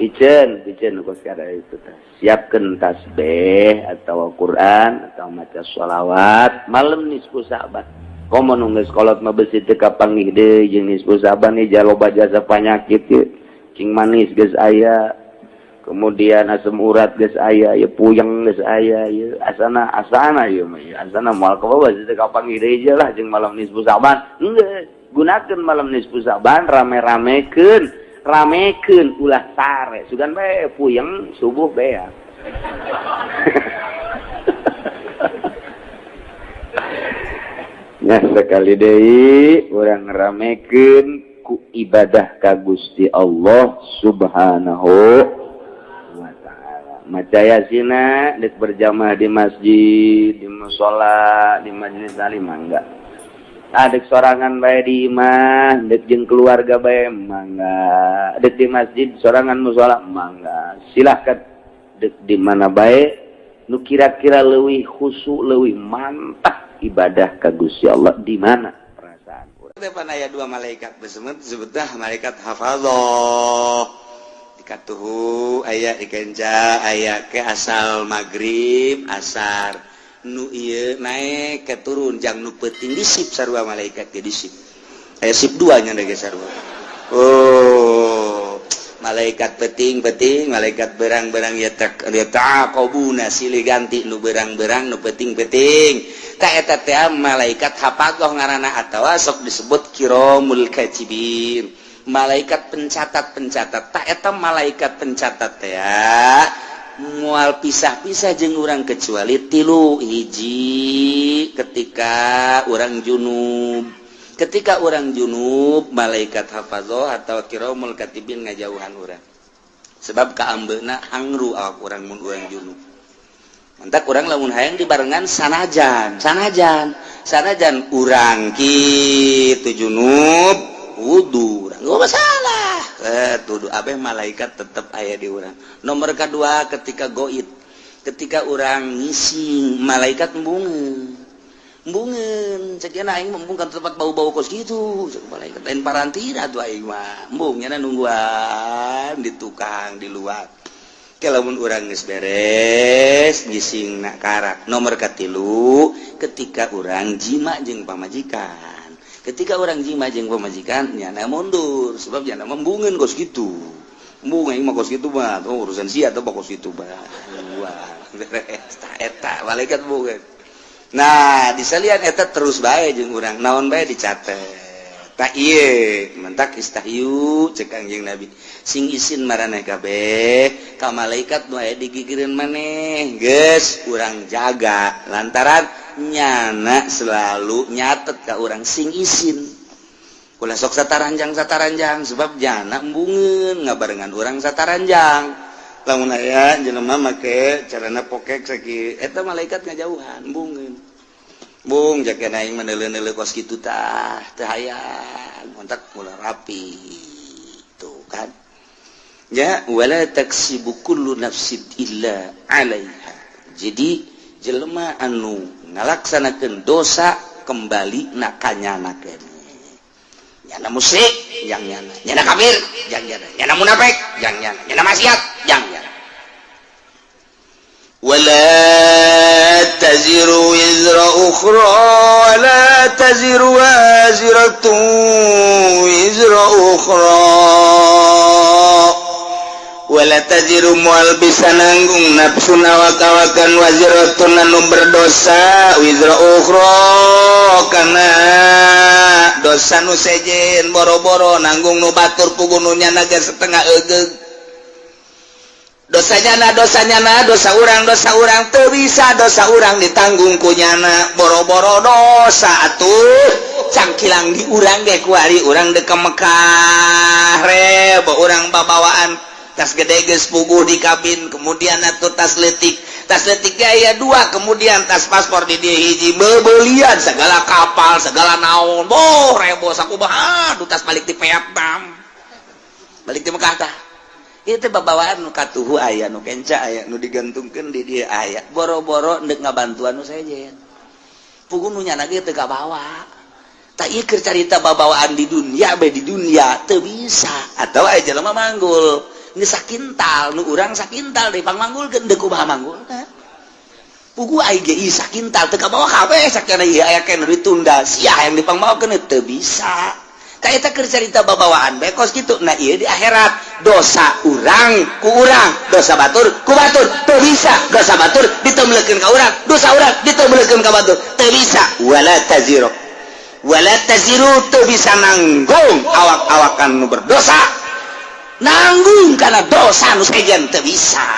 Piceun kos kada itu tah. Siapkeun tasbih atau Quran atau maca sholawat malam nisfu Saban. Komo nu geus kolot mah besi teu kapanggih deui jeung nisfu Saban ieu loba jasa panyakit ieu. Cing manis geus aya. Kemudian asam urat geus aya, ieu puyeng geus aya, ieu asana ieu mah. Asana moal ka besi teu kapanggih deui lah jeung malam nisfu Saban. Henteu, gunakeun malam nisfu Saban rame-ramekeun ulah sare sugan bae puyeng subuh bea. Nya sekali deui urang ramekeun ku ibadah ka Gusti Allah Subhanahu wa taala. Maca Yasin dek berjamaah di masjid, di mushola, di majelis taklim mangga. Dek sorangan bae di imah, dek jeung keluarga bae mangga. Dek di masjid sorangan mushola mangga. Silahkan dek di mana bae nu kira-kira leuwih khusyuk, leuwih mantap ibadah ka Gusti Allah di mana perasaan urang. Depan aya 2 malaikat disebutlah malaikat hafadzah. Dikatuhu aya dikenca aya ke asal magrib, asar. Nu ieu naik ke turun jang nu peuting disip sarua malaikat ge disip. Aya sip 2 nya ge sarua. Oh, malaikat peuting, malaikat berang-berang ya taqabuna silih ganti nu berang-berang nu peuting. Ta eta teh malaikat hafadzah ngaranna atawa sok disebut kiramul katibin. Malaikat pencatat. Ta eta malaikat pencatat teh ya. Mual pisah-pisah jeung urang kecuali 3 hiji ketika urang junub malaikat hafadzah atau kiramul katibin ngajauhan urang sebab kaambeuna hangru awak urang mun urang junub mantak urang lamun hayang dibarengan sanajan urang kitu junub wudu urang gak masalah tuduh abeh malaikat tetap aya di urang. Nomor kedua ketika goit, ketika urang ngising malaikat embungeun ceuk aing embung ka tempat bau-bau kos kitu ceuk malaikat lain parantina tuh aing mah embung nya nungguan di tukang di luar ke lamun urang geus beres ngisingna karak. Nomor katilu ketika urang jima jeung pamajikan. Ketika orang jima jeung pamajikan nyana mundur sebab nyana membungeun kos kitu. Embung aing mah kos kitu mah urusan sia teh kos kitu mah. Wah, beres eta malaikat bungeun. Nah, disalian eta terus bae jeung urang naon bae dicatet. Ta ieu mentak istahyu cek Kangjeng Nabi. Sing isin maraneh kabeh ka malaikat nu aya digigireun maneh. Geus urang jaga lantaran nyana selalu nyatet ka urang sing isin ulah sok sataranjang sebab jana embungeun ngabarengan urang sataranjang lamun aya jelema make carana pokek sakit eta malaikat ngajauhan embungeun bung jakeun aing meneuleuh-neuleuh kos kitu tah teu hayang kontak ulah rapi tuh kan ya wala taksibu kullu nafsin illa 'alaiha. Jadi jelema anu ngalaksanakeun dosa kembali na kanyanakeun. Nyana musyrik jang nyana kafir jang nyana munafik jang nyana maksiat jang nyana. Wala taziru wizra ukhra wala taziru waziratun wizra ukhra wala taziru mual bisa nanggung nafsun awak-awakan waziratun anu berdosa wizra ukhra kana dosa nu sejen boro-boro nanggung nu batur pugununya naga setengah eugeg dosanya dosa urang teu bisa dosa urang ditanggung kunyana boro-boro dosa atuh cangkilang di urang ge kuari urang dek Mekah rebo urang babawaan tas gede geus puguh di kabin kemudian atuh tas letik aya 2 kemudian tas paspor di dia hiji bebelian segala kapal segala naon boh rebo sakumaha tas balik di Vietnam balik di Mekah tah ieu teh babawaan nu katuhu aya nu kenca aya nu digantungkeun di dieu aya boro-boro endek ngabantuan nu sejen puguh nu nyana ge teu kabawa tak ieu keur carita babawaan di dunia di dunia teu bisa atawa aya jelema manggul ini sakintal nu urang sakintal deui pangmanggulkeun deuk kumaha manggulna puguh ai ge ieu sakintal teu kabawa kabeh sakana ieu aya keneh ditunda sia yang dipangbawakeun teu bisa ta eta keur carita babawaan bae kos kitu nah ieu di akhirat dosa urang ku urang dosa batur ku batur teu bisa dosa batur ditembelkeun ka urang dosa urang ditembelkeun ka batur teu bisa wala taziru teu bisa nanggung awak-awakan nu berdosa nanggung karena dosa nu sejen teu bisa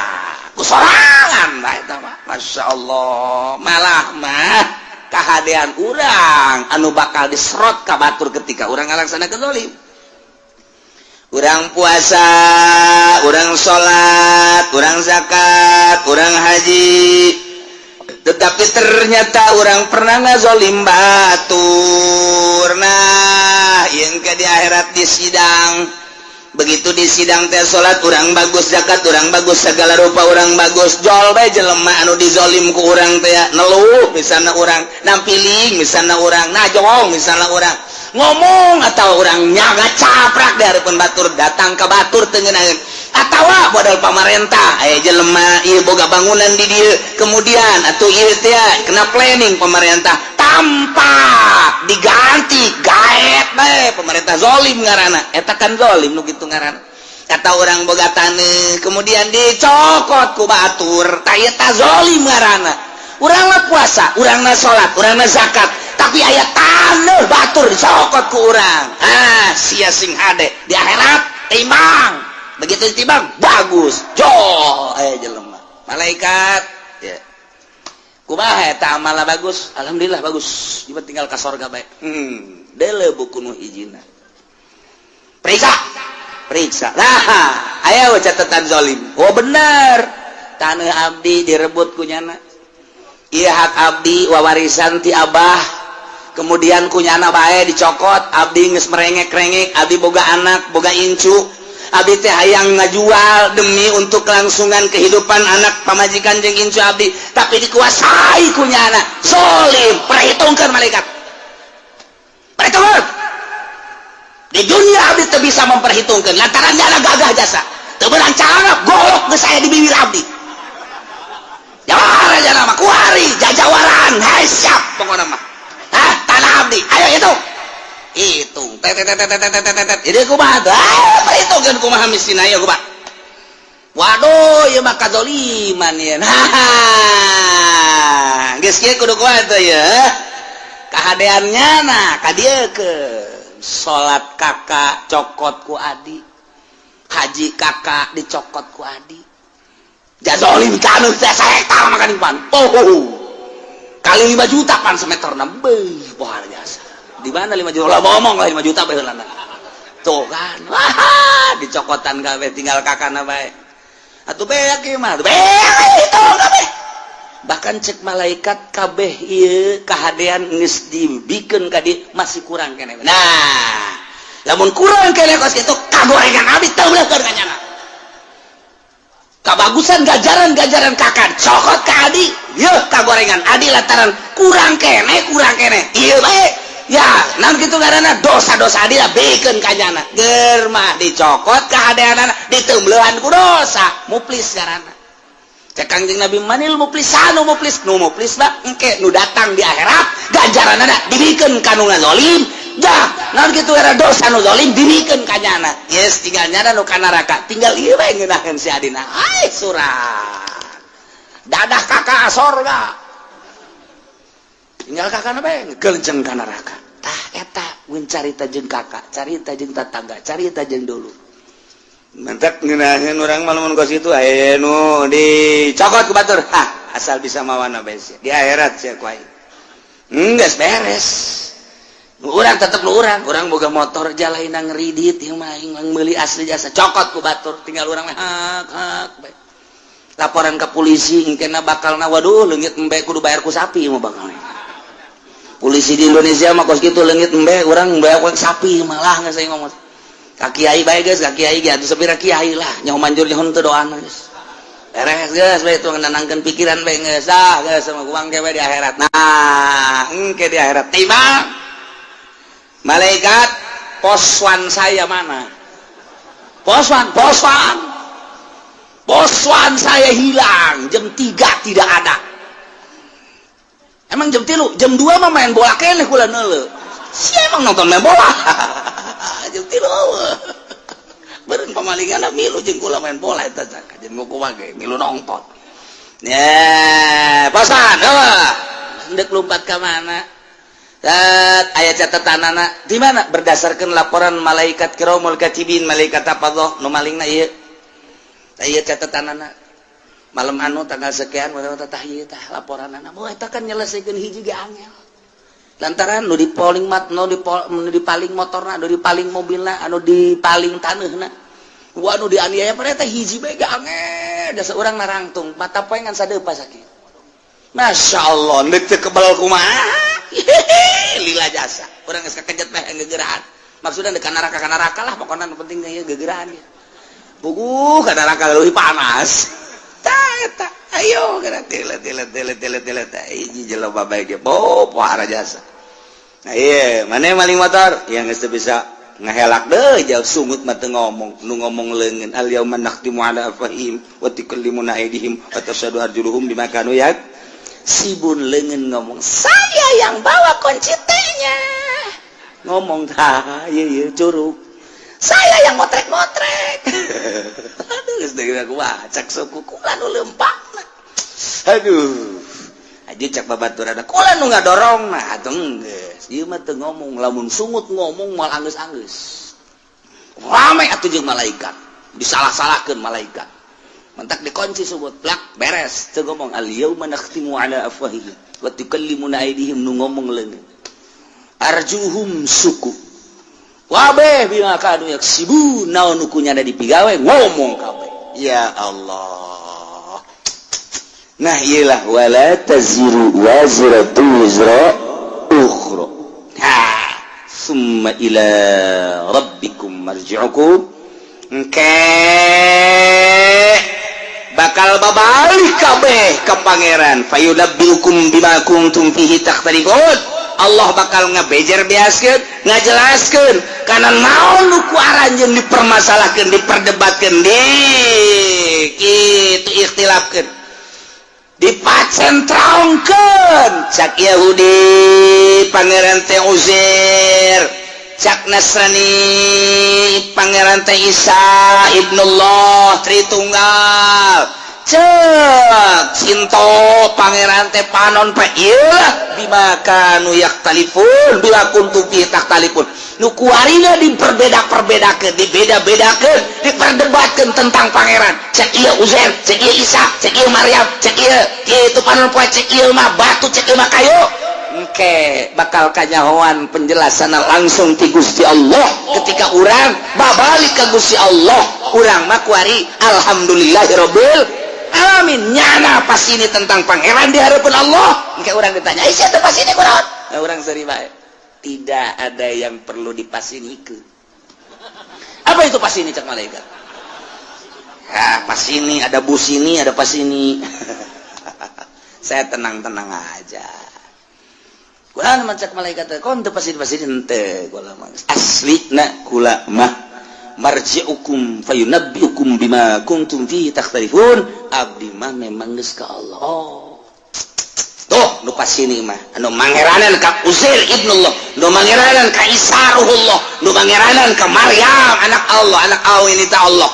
kusorangan bae eta mah masyaallah malah mah kahadean urang anu bakal diserot ka batur ketika urang ngalaksanakeun zalim urang puasa urang salat urang zakat urang haji tetapi ternyata orang pernah ngazolim batur nah yang ke di akhirat di sidang begitu di sidang teh salat urang bagus zakat urang bagus segala rupa urang bagus jol bae jelema anu dizolim ku urang teh neluh misalna urang nampiling misalna urang najong misalna urang ngomong atau urang nyaga caprak dari hareupeun batur datang ke batur teu ngeunaheun atawa modal pamarentah aya jelema ieu boga bangunan di dieu kemudian atuh ieu teh kena planning pemerintah tanpa diganti gaet bae pemerintah zolim ngaranna eta kan zolim nu kitu ngaranna kata orang boga taneuh kemudian dicokot ku batur tah eta zolim ngaranna urang mah puasa urang na salat urang na zakat tapi aya taneuh batur dicokot ku urang sia sing hade di akhirat timbang begitu ditimbang bagus jo aya jelema malaikat ya kumaha eta amalna bagus alhamdulillah bagus ieu tinggal ka sorga bae deuleu buku nu hijina periksa nah aya catatan zalim oh bener taneuh abdi direbut ku nyana ieu hak abdi wawarisan ti abah kemudian ku nyana bae dicokot abdi geus merengek-rengek abdi boga anak boga incu abdi teh hayang ngajual demi untuk kelangsungan kehidupan anak pamajikan jeung incu abdi tapi dikuasai ku nyana zalim perhitungkeun malaikat perhitungkeun di dunia abdi teu bisa memperhitungkeun lantaran nyana gagah jasa teu beurang cara golok geus aya di bibir abdi jawara jana mah kuari jajawaran hai siap pokona mah tanah abdi ayo hitung jadi kumaha perhitungkeun kumaha miskin ayo kumaha waduh ieu mah kadzaliman ieu geus kieu kudu kuat teh ya kahadeannya nah kadiekeun salat kakak cokot ku adi haji kakak dicokot ku adi jazolim kanu teh saektar makan impan kali 5 juta pan semeterna beuh pohar jasa di mana 5 juta lah ngomong lah 5 juta bae heulana tuh kan wah dicokotan kabeh tinggal kakana bae atuh beak ieu mah beak itu kabeh bahkan cek malaikat kabeh ieu kahadean geus dibikeun ka dieu masih kurang keneh nah lamun kurang keneh kos kitu kagorengan abdi teu beuleukeun ka nyana kabagusan gajaran kakak cokot ka adi yeuh kagorengan adi lantaran kurang kene ieu bae ya naon kitu ngaranna dosa-dosa adi bikeun ka nyana geur mah dicokot kahadeanana diteumleuhan ku dosa muflis ngaranna cek Kangjeng Nabi manil muflis anu muflis nu muflis mah engke nu datang di akhirat ganjaranana dibikeun ka nu ngazolim dah naon kitu era dosa nu zalim dirikeun ka nyana yes tinggal nyana nu ka neraka tinggal ieu we ngeunaheun si adina ai surat dadah kakak sorga tinggal kakana bae gelenceng ka neraka tah eta mun carita jeung kakak carita jeung tetangga carita jeung dulu mantap ngeunaheun urang mah lamun kos itu aya nu dicokot ku batur asal bisa mawana bae di akhirat sia ku aing geus beres urang tetep nu urang boga motor jalaina ngeridit ieu mah aing meuli asli jasa cokot ku batur tinggal urang mah hak bae laporan ke polisi engkena bakalna waduh leungit embe kudu bayar ku sapi mah bakal polisi di Indonesia mah kos kitu leungit embe urang bayar ku sapi malah geus aing ngomong ka kiai bae geus ka kiai ge atuh sabira kiai lah nyaho manjur nyaho teu doana geus beres geus bae itu nenangkeun pikiran bae geus geus sama kuang ge bae di akhirat nah engke di akhirat tiba malaikat poswan saya mana poswan saya hilang jam 3 tidak ada emang jam 3 jam 2 mah main bola keneh kula neuleuh si emang nonton main bola jam 3 beureun pamalinganna milu jeung kula main bola eta cak jeung kumaha ge milu nonton ya posan hendak lompat ka mana ayat catatanana di mana berdasarkan laporan malaikat kiramul katibin malaikat hafadzah nu malingna ieu aya catatanana malam anu tanggal sekian tah ieu tah laporanana moh eta kan nyelesikeun hiji ge angel lantaran nu dipaling dipaling motorna nu dipaling mobilna anu dipaling taneuhna anu dianiaya pada eta hiji bae ge angel da saurang narangtung mata poe ngan sadeupa sakitu masyaallah neuk teu kebal kumaha lila jasa urang geus kakejat bae geugeuran maksudna deuk ka neraka lah pokona nu penting ieu geugeuran ya puguh ka neraka leuwih panas tah eta ayo geura telet hiji jelema bae ge pohara jasa nah ieu mane maling motor yang geus teu bisa ngahelak deui jauh sungut mah teu ngomong nu ngomong leungeun al yauma nakhtimu ala afahim wa tukallimuna aydihim wa tashhadu arjuluhum bima kanu sibun leungeun ngomong saya yang bawa kunci T-nya ngomong tah ieu curug saya yang motrek-motrek aduh geus deui kumaha cak suku kula nu leumpakna aduh aja cak babaturan kula nu ngadorongna atuh geus ieu mah teu ngomong lamun sungut ngomong mal anggeus-anggeus rame atuh jeung malaikat disalah-salahkeun malaikat mentak dikunci subut plak beres teu ngomong al yauma nakhtimu ala afwahihim wa tukallimuna aydihim nu ngomong leungeun arjuhum suku wabeh bima kanu yaksibun naon nu kunyana dipigawe ngomong kabeh ya Allah nah iyalah wala taziru wazratu wizra ukhra summa ila rabbikum marji'ukum bakal babalik kabeh ka pangeran fayunabbiukum bima kuntum fihi takhtalifun Allah bakal ngabejer beaskeun ngajelaskeun kana naon nu ku aranjeun dipermasalahkeun diperdebatkeun kitu ikhtilafkeun dipacentraungkeun cak Yahudi pangeran teh Uzair cak Nasrani pangeran teh Isa ibnullah Tritunggal cek Sinto pangeran teh panon pa ieu bima kanu yaktalifun bila kuntum fi taktalifun nu kuarina diperbeda-perbedakeun dibeda-bedakeun diperdebatkeun tentang pangeran cek ieu Uzair cek ieu Isa cek ieu Maryam cek ieu kitu panon poe cek ieu mah batu cek ieu mah kayu engke bakal kanyahoan penjelasan langsung ti Gusti Allah ketika urang babalik ka Gusti Allah urang mah kuari alhamdulillahirabbil alamin nyana pas ini tentang pangeran di hadapan Allah engke urang ditanya sia teh pas ini kunaon nah, urang seri bae tidak ada yang perlu dipasinikeun apa itu pas ini cak malaikat pas ini ada bus ini ada pas ini saya tenang-tenang aja kula mah cak malaikat kon teu pasti henteu kula mah aslina kula mah marji'ukum fayunabbiukum bima kuntum fihi takhtalifun abdi mah memang geus ka Allah tuh nu pasini mah anu mangeranan ka Uzair ibnullah nu mangeranan ka Isa ruhullah nu mangeranan ka Maryam anak Allah anak awin ta Allah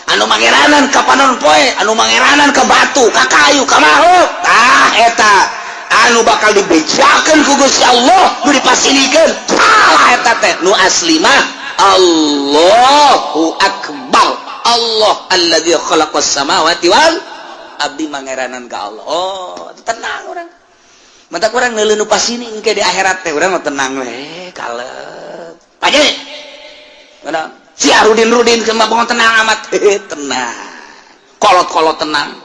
anu mangeranan ka panon poe anu mangeranan ka batu ka kayu ka makhluk tah eta anu bakal dibejakeun ku Gusti Allah nu dipasinikeun salah eta teh nu asli mah Allahu akbar Allah alladzi khalaqas samawati wal abdi mangeranan ka Allah. Oh tenang urang mata kurang neuleuh nu pasini engke di akhirat teh urang mah tenang we kalem paje mana si Rudin kemah bangun tenang amat tenang kolot tenang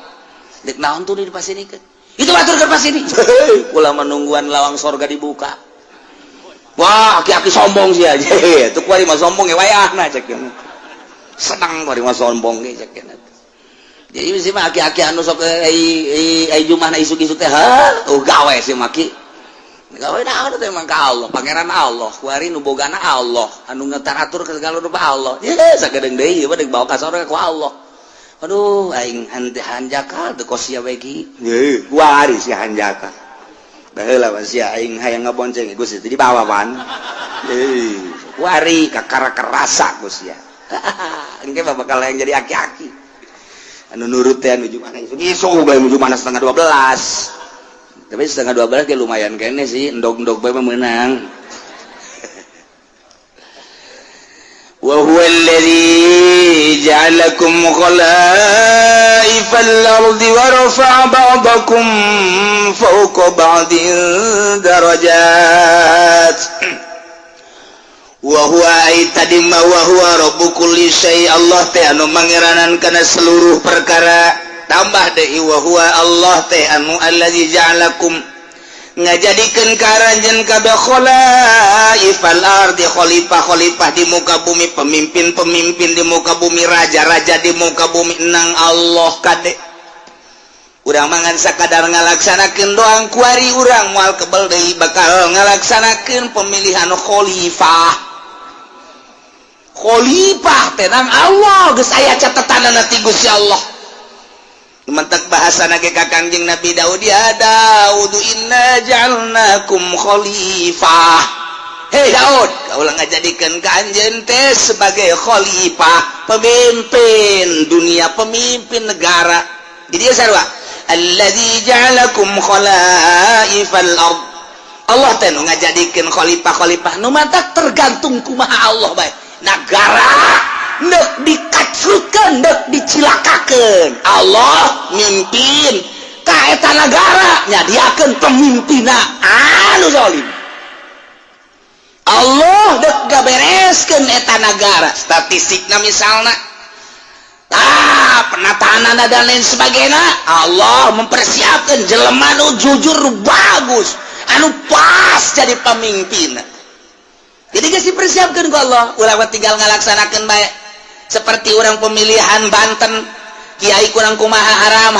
dek naon tuh di pasinikeun itu batur keur pasini ulah menungguan lawang sorga dibuka wah aki-aki sombong sih aja tuh kuari mah sombong ge wayahna cek senang kuari mah sombong ge cek jadi sih mah aki-aki anu sok ai jumah na isuk-isuk teh gawe sih maki gawe naon teh emang ka Allah pangeran Allah kuari nu bogana Allah anu ngetaratur ke segala rupa Allah ye sagedeung deui ieu deuk bawa ka sorga ku Allah aduh aing henteu hanjaka teu kosia we ki ye kuari si hanjaka baheula masih aing hayang ngabonceng Gusti teu dibawa pan kuari kakara kerasa Gusti ya engke bakal yang jadi aki-aki anu nurut teh nuju mana isuk bae nuju mana 11:30 tapi 11:30 ge lumayan kene sih endog-endog bae meunang wa huwa alladzi ja'alakum khalaifal ardi wa rafa'a ba'dakum fawqa ba'din darajat wa huwa aitadimma wa huwa rabbu kulli syai Allah teh anu mangeranan kana seluruh perkara tambah deui wa huwa Allah teh anu allazi ja'alakum ngajadikeun karanjeun kabeh khalaifal ardi khalifah di muka bumi pemimpin di muka bumi raja di muka bumi nang Allah kade urang mangan sakadar ngalaksanakeun doang kuari urang moal kebel deui bakal ngalaksanakeun pemilihan khalifah tenang Allah geus aya catatanana ti Gusti Allah mentak bahasa nage ka Kangjeng Nabi Daud ya Daud inna ja'alnakum khalifah hei Daud kaulah ngajadikeun ka anjeun teh sebagai khalifah pemimpin dunia pemimpin negara jadi sarua allazi ja'alakum khalaifal ard Allah teh nu ngajadikeun khalifah nu mantak tergantung kumaha Allah bae negara nek dikacrutkeun nek dicilakakeun Allah mimpin ka eta negara nyadiakeun pemimpinna anu zalim Allah nek gabereskeun eta negara statistikna misalna penataanana dan lain sebagainya Allah mempersiapkan jelema anu jujur bagus anu pas jadi pemimpin jadi geus dipersiapkeun ku Allah ulah tinggal ngalaksanakeun bae seperti orang pemilihan Banten kiai kurang kumaha haram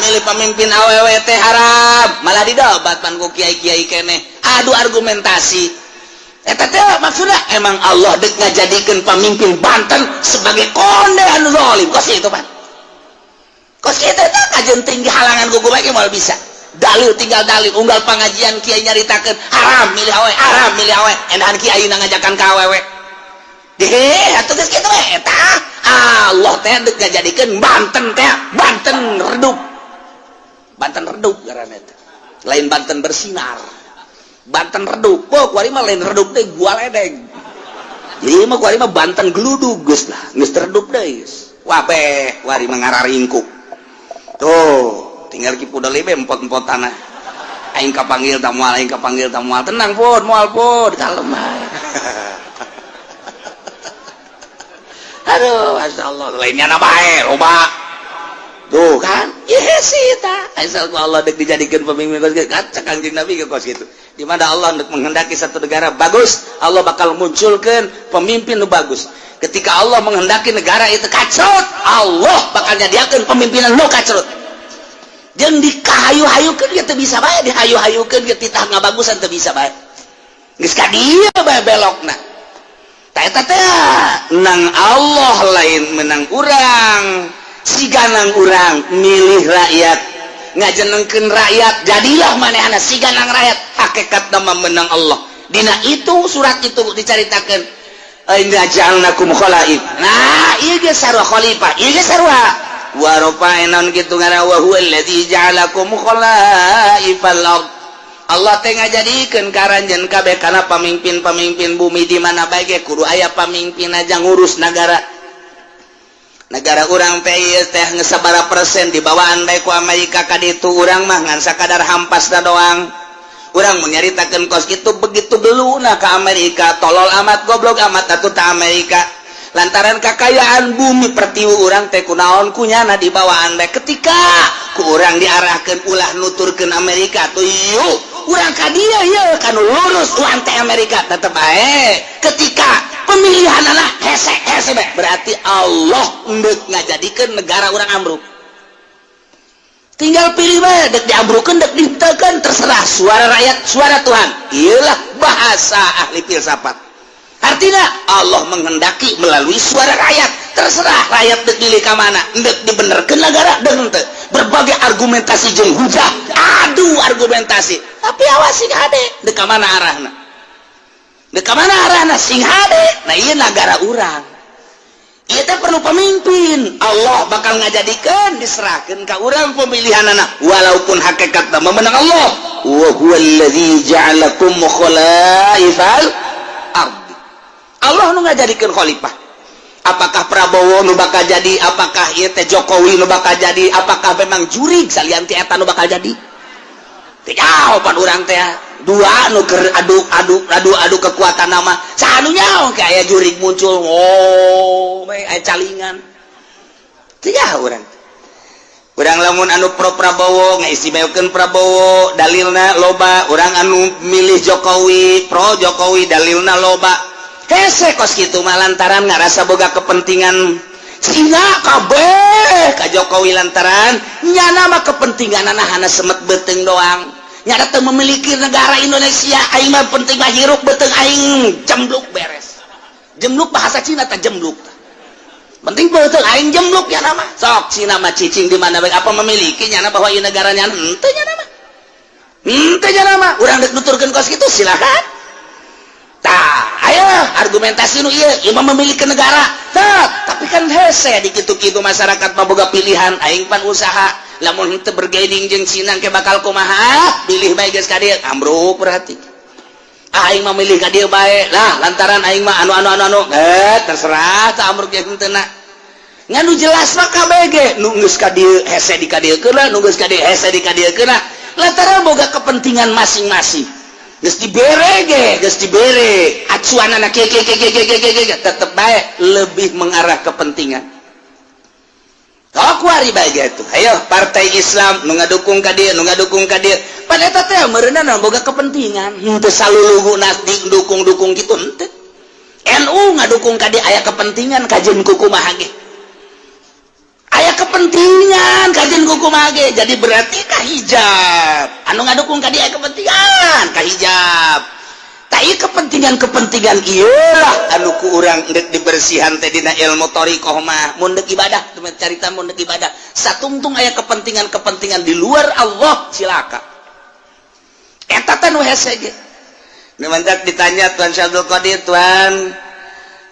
milih pemimpin awewe teh haram malah didobat pan ku kiai-kiai kene adu argumentasi eta teh maksudna emang Allah deuk ngajadikeun pemimpin Banten sebagai konde anu zalim kos itu pan kos kitu teh kajeun tinggi halangan ku bae moal bisa dalil tinggal dalil unggal pengajian kiai nyaritakeun haram milih awe endahan kiai ngajakan ka awewe atuh geus kitu we eta Allah teh deuk ngajadikeun Banten teh Banten redup ngaranna teh lain Banten bersinar Banten redup kuari mah lain redup deui gua ledeng jadi mah kuari mah Banten gludug geus lah geus redup deui wah beh kuari mah ngararingkuk tuh tinggal kipu deui be empot-empotana aing kapanggil tamual tenang pun moal pun kalem aduh masyaallah lainnya na bae loba tuh kan yes eta asal Allah deuk dijadikeun pemimpin kos kitu cak Kangjeng Nabi ke kos kitu di mana Allah hendak menghendaki satu negara bagus Allah bakal munculkeun pemimpin nu bagus ketika Allah menghendaki negara itu kacrut Allah bakal nyadiakeun pemimpinan nu kacrut jeung dikahayu-hayukeun ge teu bisa bae dihayu-hayukeun ge titah ngabagusan teu bisa bae geus ka dieu bae belokna eta teh nang Allah lain menang urang siga nang urang milih rakyat ngajenengkeun rakyat jadilah manehna siganang rakyat hakikat nama menang Allah dina itu surat itu dicaritakeun inna ja'alnakum khalaif nah ieu ge sarua khalifah ieu ge sarua wa rafa'na kitu ngana wa huwal ladzi ja'alakum khalaifal ard Allah teh ngajadikeun karanjeun kabeh kana pamimpin-pamimpin bumi di mana bae ge kudu aya pamimpin aja ngurus negara urang teh geus sabaraha persen dibawaan bae ku Amerika ka ditu urang mah ngan sakadar hampasna doang urang mun nyaritakeun kos kitu begitu geluna ka Amerika tolol amat goblok amat atuh ta Amerika lantaran kakayaan bumi pertiwu urang teh kunaon kunyana dibawaan bae ketika ku urang diarahkeun ulah nuturkeun Amerika tuh yuk urang ka dieu yeuh kanu lurus uang teh Amerika tetep bae ketika pemilihanna hese bae berarti Allah endek ngajadikeun negara urang ambruk tinggal pilih bae dek diambrukeun dek dihenteukeun terserah suara rakyat suara Tuhan iyalah bahasa ahli filsafat artinya Allah menghendaki melalui suara rakyat terserah rakyat dek milih ka mana dek dibenerkeun negara dek henteu berbagai argumentasi jeung hujah adu argumentasi tapi awas sing hade dek ka mana arahna dek ka mana arahna sing hade nah ieu negara urang ieu teh perlu pemimpin Allah bakal ngajadikeun diserahkeun ka urang pemilihanana walaupun hakikatna memenang Allah wa huwal ladzi ja'alakum khalaifal ard Allah nu ngajadikeun khalifah apakah Prabowo nu bakal jadi apakah ieu teh Jokowi nu bakal jadi apakah memang jurig salian ti eta nu bakal jadi teh jawaban urang teh dua nu keur adu kekuatan nama sanu nyaho ke aya jurig muncul oh aya calingan teh urang lamun anu pro Prabowo ngaistimewakeun Prabowo dalilna loba urang anu milih Jokowi pro Jokowi dalilna loba hese kos kitu mah lantaran ngarasa boga kepentingan sina kabeh ka Jokowi lantaran nyana mah kepentinganna hana semet beuteung doang nyata teu memiliki negara Indonesia aing mah penting mah hirup beuteung aing jembluk beres jembluk bahasa Cina teh jembluk penting beuteung aing jembluk ya nama sok Cina mah cicing di mana bae apa memiliki nyana bahwa ieu negara nyana henteu nyana mah urang dek nuturkeun kos kitu silakan tah ayo argumentasi nu ieu mah memiliki negara tah tapi kan hese di kitu-kitu masyarakat mah boga pilihan aing pan usaha lamun henteu bergaining jeung Cina ke bakal kumaha pilih bae geus ka dieu ambruk berarti aing mah milih ka dieu bae lah lantaran aing mah anu terserah tah ambruk ge henteuna nganu jelas mah kabeh ge nu geus ka dieu hese di ka dieu keuna nu geus ka dieu hese di ka dieu keuna lantaran boga kepentingan masing-masing geus dibere acuanana ke tetep bae lebih mengarah kepentingan kuari bae gitu ayo partai Islam nu ngadukung ka dieu pada eta teh meureunana boga kepentingan teu saluluguna didukung kitu henteu NU ngadukung ka dieu aya kepentingan kajeun ku kumaha ge aya kepentingan kajeun ku kumaha ge jadi berarti kahijab anu ngadukung ka dieu aya kepentingan kahijab tai kepentingan iyalah anu ku urang dek dibersihan teh dina ilmu thariqah mah mun dek ibadah teman carita mun dek ibadah satungtung aya kepentingan di luar Allah cilaka eta teh nu hese ge nu mantak ditanya Tuan Syabdul Qadir Tuan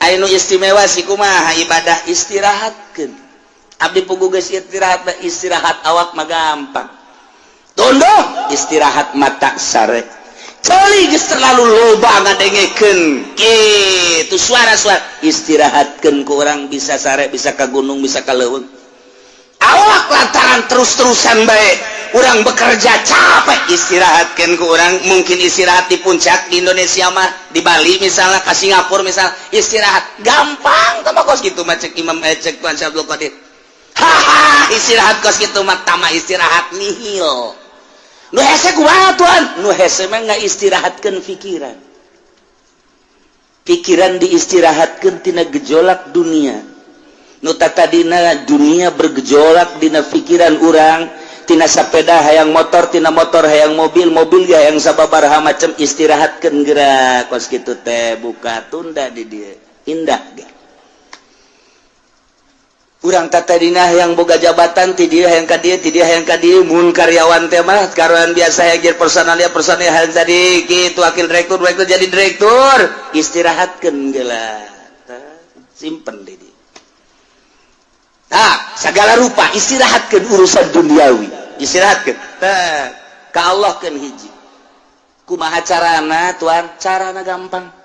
anu istimewa si kumaha ibadah istirahatkeun abdi pugu geus istirahat awak mah gampang tondo istirahat mata sare coli geus terlalu loba ngadengekeun kitu suara-suara istirahatkeun ku urang bisa sare bisa ka gunung bisa ka leuweung awak lantaran terus-terusan bae urang bekerja capek istirahatkeun ku urang mungkin istirahat di puncak di Indonesia mah di Bali misalnya ka Singapura misal istirahat gampang tah kos kitu mah cek Imam cek Tuan Syabdul Qadir istirahat kos kitu mah tama istirahat nihil nu hese kumaha Tuan nu hese mah ngaistirahatkeun pikiran diistirahatkeun tina gejolak dunia nu tadina dunia bergejolak dina pikiran urang tina sapeda hayang motor tina motor hayang mobil ge hayang sababaraha macam istirahatkeun geura kos kitu teh buka tunda di dieu indah ge urang tatadina yang boga jabatan ti dieu hayang ka dieu mun karyawan teh mah karuan biasa hajar personal hayang tadi kitu wakil direktur jadi direktur istirahatkeun geula simpen di dieu segala rupa istirahatkeun urusan duniawi istirahatkeun ka Allah keun hiji kumaha carana tuan carana gampang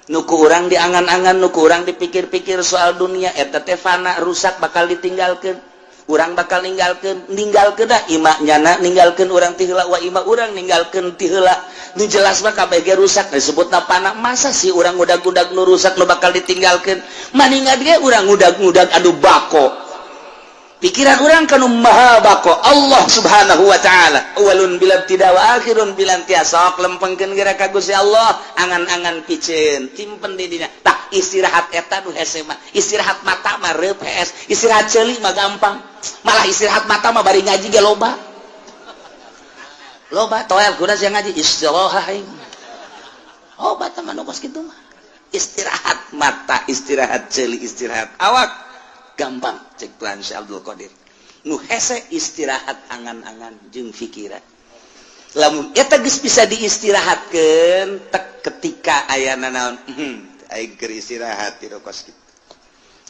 nuku urang diangan-angan nuku urang dipikir-pikir soal dunia eta teh fana rusak bakal ditinggalkeun urang bakal ninggalkeun dah imak nyana ninggalkeun urang ti heula wa imak urang ninggalkeun ti heula nu jelas mah kabeh ge rusak disebutna fana masa sih urang udag-udag nu rusak nu bakal ditinggalkeun maningat ge urang udag-udag adu bako pikiran orang kanu maha bako Allah subhanahu wa ta'ala awalun bilam tidak wa akhirun bilam tiasok lempengkeun geura ka Gusti Allah angan-angan piceun timpen di dina tah istirahat eta nu hese mah istirahat mata mah reup hees istirahat ceuli mah gampang malah istirahat mata mah bari ngaji ge loba toel kuda sia ngaji istirahat obat mah nu kos kitu mah istirahat mata istirahat ceuli istirahat awak gampang cek Tuhan Syekh Abdul Qadir nu hese istirahat angan-angan jeung pikiran lamun eta geus bisa diistirahatkeun tek ketika ayana naon aing keur istirahat di kos kitu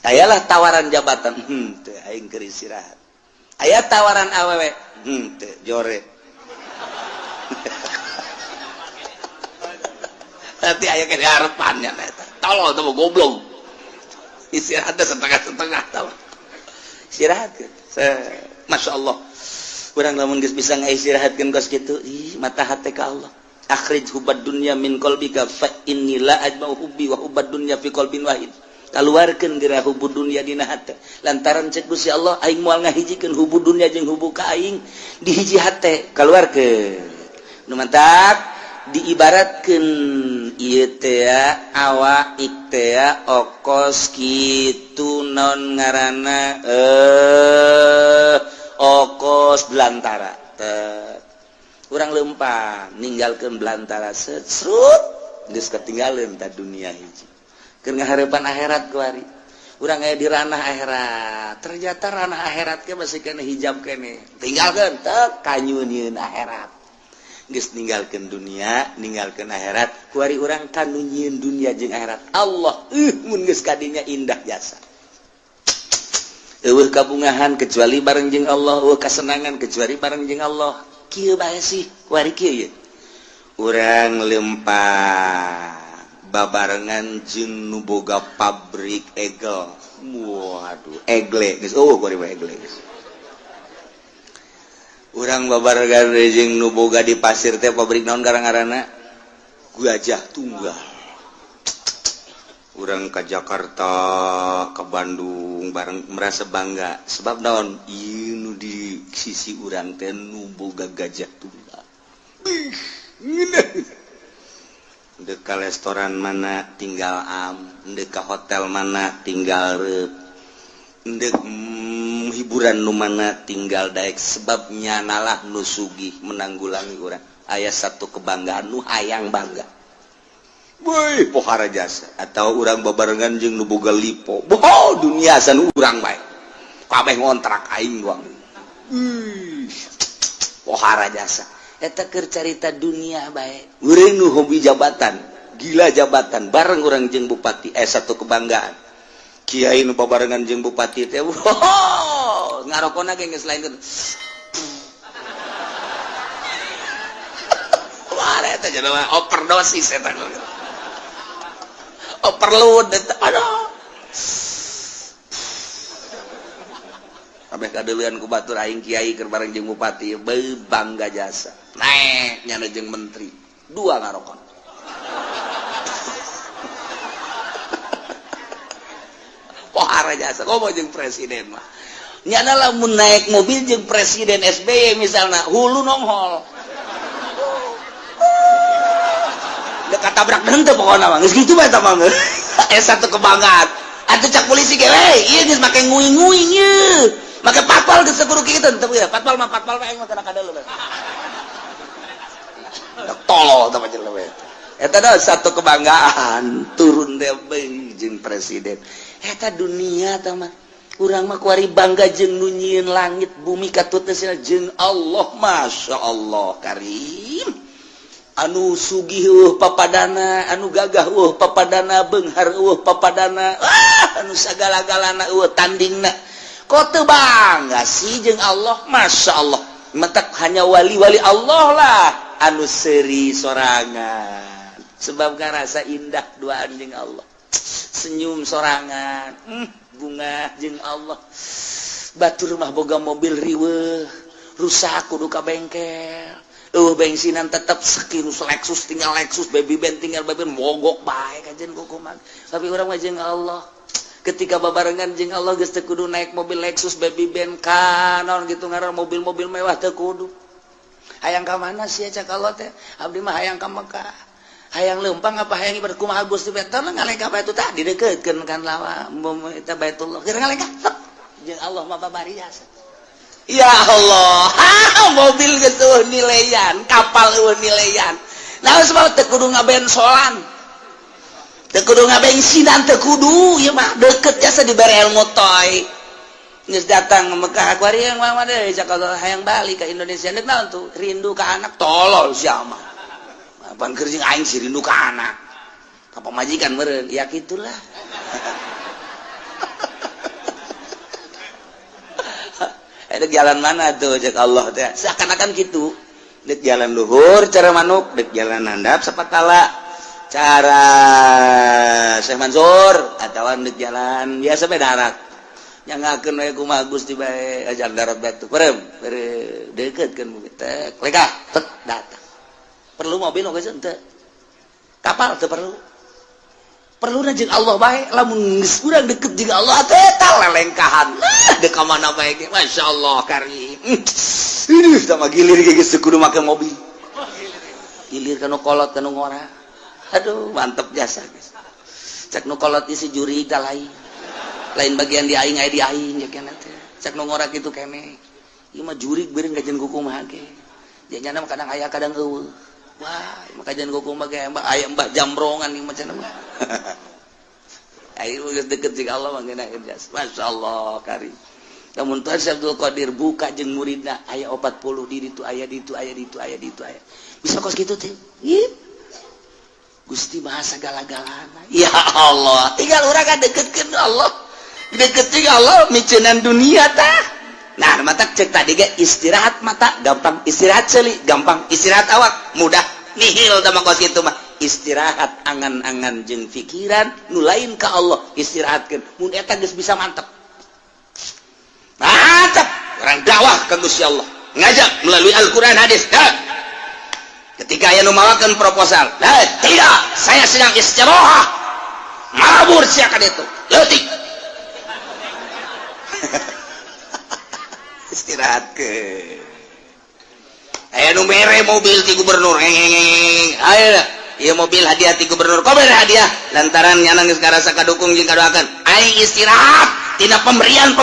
ayalah tawaran jabatan teu aing keur istirahat aya tawaran awewe teu jore nanti aya ke harapannya eta tolol teu goblok istirahatnya setengah-setengah tahu istirahatkan Masya Allah kurang lamun geus bisa ngaistirahatkeun kos kitu mata hate ka Allah akhrij hubad dunya min qalbika fa inni la ajma'u hubbi wa hubad dunya fi qalbin wahid kaluarkeun geura hubud dunya dina hate lantaran cek Gusti Allah aing moal ngahijikeun hubud dunya jeung hubbu ka aing di hiji hate kaluarkeun nu mantap diibaratkeun ieu teh awak teh okos kitu naon ngaranna okos belantara teh urang leumpang ninggalkeun belantara srut geus ketinggalan ta dunia hiji keur ngahareupan akhirat kuari urang aya di ranah akhirat ternyata ranah akhirat ge masih kena hijab kene tinggalkeun teu kanyunieun akhirat geus ninggalkeun dunia ninggalkeun akhirat kuari urang kanu nyieun dunia jeung akhirat Allah mun geus kadinya indah jasa eueuh kabungahan kecuali bareng jeung Allah eueuh kasenangan kecuali bareng jeung Allah kieu bae sih kuari kieu ye urang lempah babarengan jeung nu boga pabrik egel waduh egle geus kuari bae egle geus urang babarengan jeung nu boga di pasir teh pabrik naon garang-garana Gajah Tunggal urang ka Jakarta ke Bandung bareng merasa bangga sebab naon ieu nu di sisi urang teh nu boga Gajah Tunggal deuk ka restoran mana tinggal deuk ka hotel mana tinggal reup deuk hiburan nu mana tinggal daek sebabnya nalah nu sugih menanggulangi urang aya satu kebanggaan nu hayang bangga boy pohara jasa atau urang babarengan jeung nu boga lipo dunia san urang bae kabeh ngontrak aing doang pohara jasa eta keur carita dunia bae urang nu hobi jabatan gila jabatan bareng urang jeung bupati satu kebanggaan kiai nu babarengan jeung bupati teh ngarokona ge geus lain wah eta jenama overdosis eta overload eta aduh kabeh kadeuleun ku batur aing kiai keur bareng jeung bupati bangga jasa naek nyana jeung menteri dua ngarokon pohara jasa komo jeung presiden mah nyana lamun naik mobil jeung presiden SBY misalna hulu nonghol dekat tabrak deung teh pokona mah geus kitu bae eta mah satu kebanggaan atuh cak polisi ge ieu geus make nguing-nguing ieu make patwal geus kudu kitu teu ya patwal mah aing mah kana kadal tolol teh macam we eta da satu kebanggaan turun teh jeung presiden eta dunia teh mah urang mah kuari bangga jeung nu nyieun langit bumi katutna jeung Allah. Masya Allah karim, anu sugih papadana, anu gagah papadana, beunghar papadana, anu sagala-galana tandingna kok teu bangga sih jeung Allah. Masya Allah, mentak hanya wali-wali Allah lah anu seuri sorangan sebab ngarasa indah duaan jeung Allah, senyum sorangan, bunga jeung Allah. Batur mah boga mobil riweuh rusak kudu ka bengkel, bensinan tetep sekirus Lexus tinggal Lexus, baby band tinggal baby band, mogok bae kajen kukuman. Tapi urang mah jeung Allah ketika babarengan jeung Allah geus teu kudu naik mobil Lexus baby band kanon gitu ngaran mobil-mobil mewah teu kudu. Hayang ka mana sih cak Allah teh? Abdi mah hayang ka Mekah. Hayang leumpang apa hayang ibadah kumaha Gusti Betul ngalengka bae itu tah dideukeukeun kan lawa eta Baitullah. Keur ngalengka jeung Allah mah babarias. Ya Allah, mobil gitu nilaian, kapal nilaian. Nah sebab teu kudu ngabensolan, teu kudu ngabensinan, teu kudu, ieu mah deukeut jasa dibere ilmu toy. Geus datang Mekah kuari yang mah deui cakal hayang balik ka Indonesia neuk naon tuh? Rindu ka anak tolol sia mah. Pan keur jeung aing si rindu ka anak. Ka pamajikan meureun, ya gitulah. Dek jalan mana tuh cek Allah teh seakan-akan gitu, dek jalan luhur cara manuk, dek jalan handap sapatala cara Syekh Mansur, atawa dek jalan biasa bae darat nyangakeun we kumaha Gusti bae ajar darat batu perem deukeutkeun mobil teh leka tek datang. Perlu mobil geus henteu, kapal teu perlu jeung Allah bae, lamun geus urang deket jeung Allah teh tah lelengkahan dek ka mana bae ge. Masyaallah karim, ini sama gilir ge geus kudu make mobil, gilir kana kolot kana ngora, aduh mantep jasa geus cek nu kolot isi juri tah lain bagian di aing aya di aing ya kana teh cek nu ngora kitu keneh. Ieu mah juri beureung gajen kukumaha ge jadinya mah kadang aya kadang eueuh. Wah, makajan kuku mah ge aya mbah jambrongan ieu macam mah. Ayo geus deukeut jeung Allah mah geuna jas. Masyaallah karim. Lamun teu Abdul Qadir buka jeung muridna aya 40 di ditu aya ditu aya ditu aya ditu aya. Bisa kos kitu teh. Ieu Gusti Maha sagala-galana. Ya Allah, tinggal urang deukeutkeun Allah. Deukeut jeung Allah miceunan dunia tah. Nah, mata cek tadi ge istirahat mata gampang, istirahat ceuli gampang, istirahat awak mudah, nihil da mangkos kitu mah. Istirahat angan-angan jeung pikiran nu lain ka Allah istirahatkeun. Mun eta geus bisa mantep. Mantap, orang dakwah ka Gusti Allah. Ngajak melalui Al-Qur'an hadis. Ketika aya nu mawakeun proposal, tidak, saya sedang istirahat. Mabur sia ka ditu. Leutik. Istirahat ke aya nu mere mobil ti gubernur ayo ieu mobil hadiah ti gubernur kok mere hadiah lantaran nyana geus ngarasa kadukung jeung kadoakeun aing istirahat tina pemberian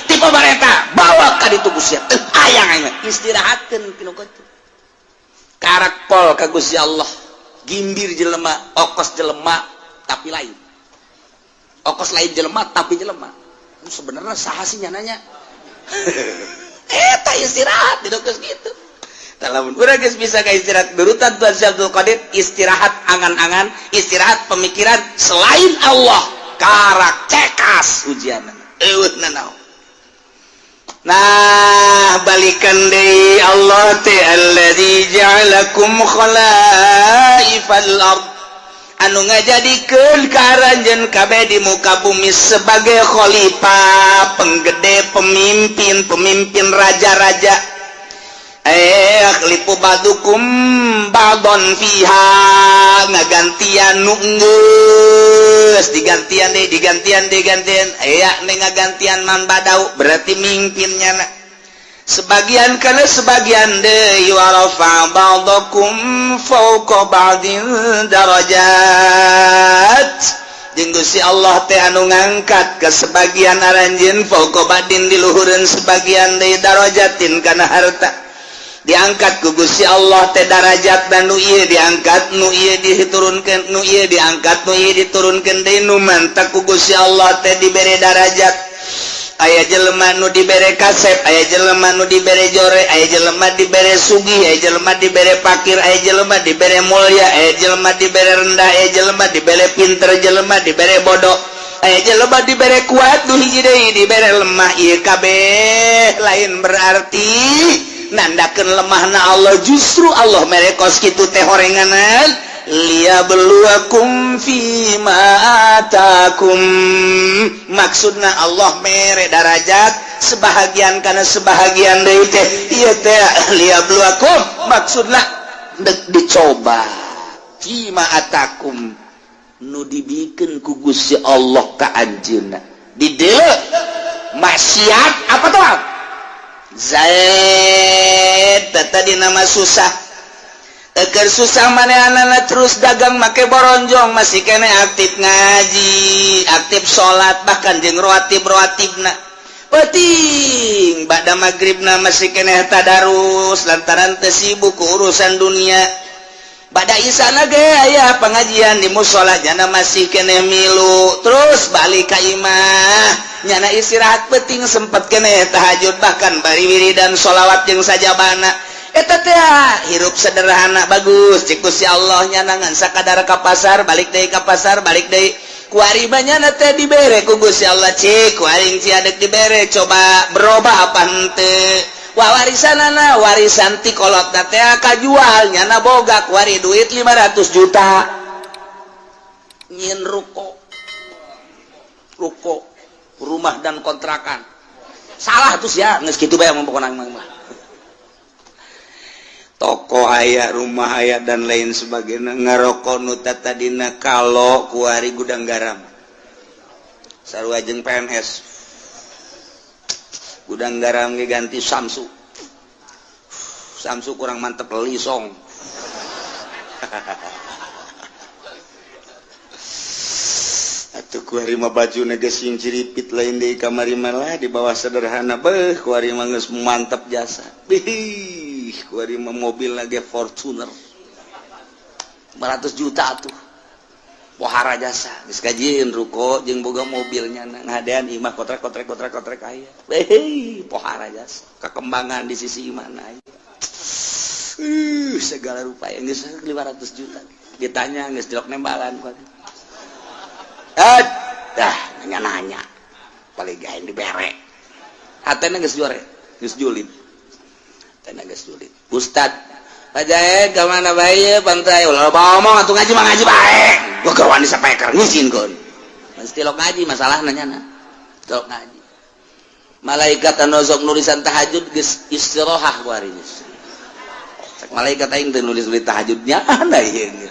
ti pamarentah bawa ka ditu Gusti teu hayang aing istirahatkeun kitu kitu karakpol ka Gusti Allah gimbir jelema okos jelema tapi lain okos lain jelema tapi jelema sebenarnya saha sih nyananya eta istirahat didokeus gitu. Lamun urang geus bisa ka istirahat berutan Tuhan Abdul Qadir, istirahat angan-angan, istirahat pemikiran selain Allah, karak cekas ujianna. Eueuna naon. Nah, balikan deui Allah ta allazi ja'alakum khalaifal ard. Anu ngajadikeun karanjeun kabeh di muka bumi sebagai khalifah, penggede, pemimpin raja-raja. Khalifu badukum ba'don fiha, ngagantian nu geus digantian. Aya ngagantian man badau berarti mimpinnya na. Sebagian kana sebagian deui wa rafa ba'dakum fawqa ba'din darajat. Jeung Gusti Allah teh anu ngangkat ke sebagian aranjeun fawqa ba'din di luhureun sebagian deui darajatin kana harta. Diangkat ku Gusti Allah teh darajat dan nu ieu diangkat, nu ieu diturunkeun, nu ieu diangkat, nu ieu diturunkeun deui nu mantap ku Gusti Allah teh dibere darajat. aya jelema nu dibere kasep, aya jelema nu dibere jore, aya jelema dibere sugih, aya jelema dibere fakir, aya jelema dibere mulya, aya jelema dibere rendah, aya jelema dibere pinter, jelema dibere bodoh, aya jelema dibere kuat, nu hiji deui dibere lemah. Ieu kabeh lain berarti nandakeun lemahna Allah. Justru Allah mere kos kitu teh horenganan liyabluwakum fima atakum. Maksudna Allah mere darajat sebahagian kana sebahagian deui teh ieu teh liyabluwakum, maksudna dek dicoba fima atakum nu dibikeun ku Gusti Allah ka anjeunna. Di dieu maksiat apa tuh? Zaid tadi nama susah. Eker susah manehanana terus dagang make boronjong, masih kene aktif ngaji, aktif sholat, bahkan jeung roatib-roatibna penting. Bada maghribna masih kene tadarus lantaran teu sibuk ku urusan dunia. Bada isana ge aya pengajian di mushola jana masih kene milu, terus balik ka imah nyana istirahat penting, sempet kene tahajud, bahkan bari wiridan sholawat jeung sajabana. Eta teh hirup sederhana bagus cik Gusti Allah nyanangan sakadar ka pasar balik deui ka pasar balik deui kuari banyana teh dibere ku Gusti Allah cik kuaring ciadek dibere coba berubah apa henteu warisanana warisan ti kolotna teh kajual nyana boga kuari duit 500 juta nyin ruko rumah dan kontrakan salah tuh ya geus kitu bae pokona mah toko aya, rumah aya dan lain sebagainya. Ngarokok nu tadina kalau kuari gudang garam. Sarua jeung PNS. Gudang garam ge ganti Samsu. Samsu kurang mantep lisong. Atuh kuari mah bajuna geus sing ciripit lain deui kamari mah di bawah sederhana beuh kuari mah geus mantep jasa. Kuari mah mobil lagi Fortuner 500 juta tuh pohara jasa geus kajieun ruko jeung boga mobilnya ngadean imah kotrek aya pohara jasa kakembangan di sisi mana segala rupa yang geus 500 juta ditanya geus dilok nembalan kuari dah nanya paling gaen dibere hatena geus jore geus julid tenaga sulit. Ustad, Pak Jaid, kemana bayi pantai? Ulah ngomong atuh ngaji mah ngaji bae. Gua kawan disampaikan ngizin kon. Mesti lok ngaji masalah nanya. Lok ngaji. Malaikat anu sok nulisan tahajud geus istirahah kuari geus. Cek malaikat aing teu nulis tahajudnya ana ieu.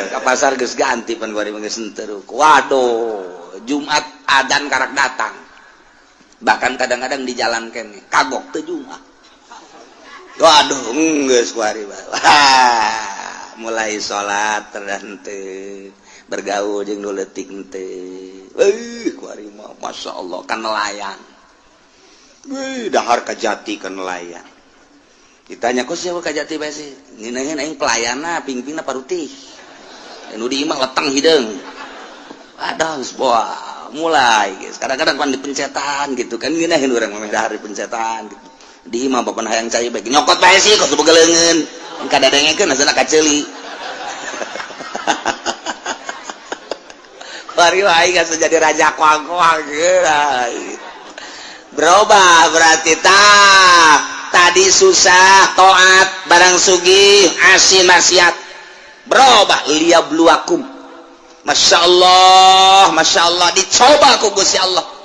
Ka pasar geus ganti pan kuari mah geus henteu. Waduh, Jumat adzan karak datang. Bahkan kadang-kadang di jalan kene kagok teu Jumat. Waduh, geus kuari mulai sholat teu bergaul jeung nu leutik teu. Kuari mah masyaallah kan nelayan. Dahar ka Jati kan nelayan. Ditanya kok siapa ka Jati bae sih? Ngeunaheun aing pelayanna pingpingna parutih. Nu di imah leteng hideung. Aduh, wah, mulai guys. Kadang-kadang pan dipencetan gitu kan ngeunaheun urang mah dahar dipencetan gitu. Di imah bapan hayang cai bae nyokot bae sih kos begeleungeun kada dengekeun asana kaceuli bari wae geus jadi raja kuang-kuang berubah berarti tadi susah taat barang sugih asin maksiat berubah liyabluwakum masyaallah dicoba ku Gusti Allah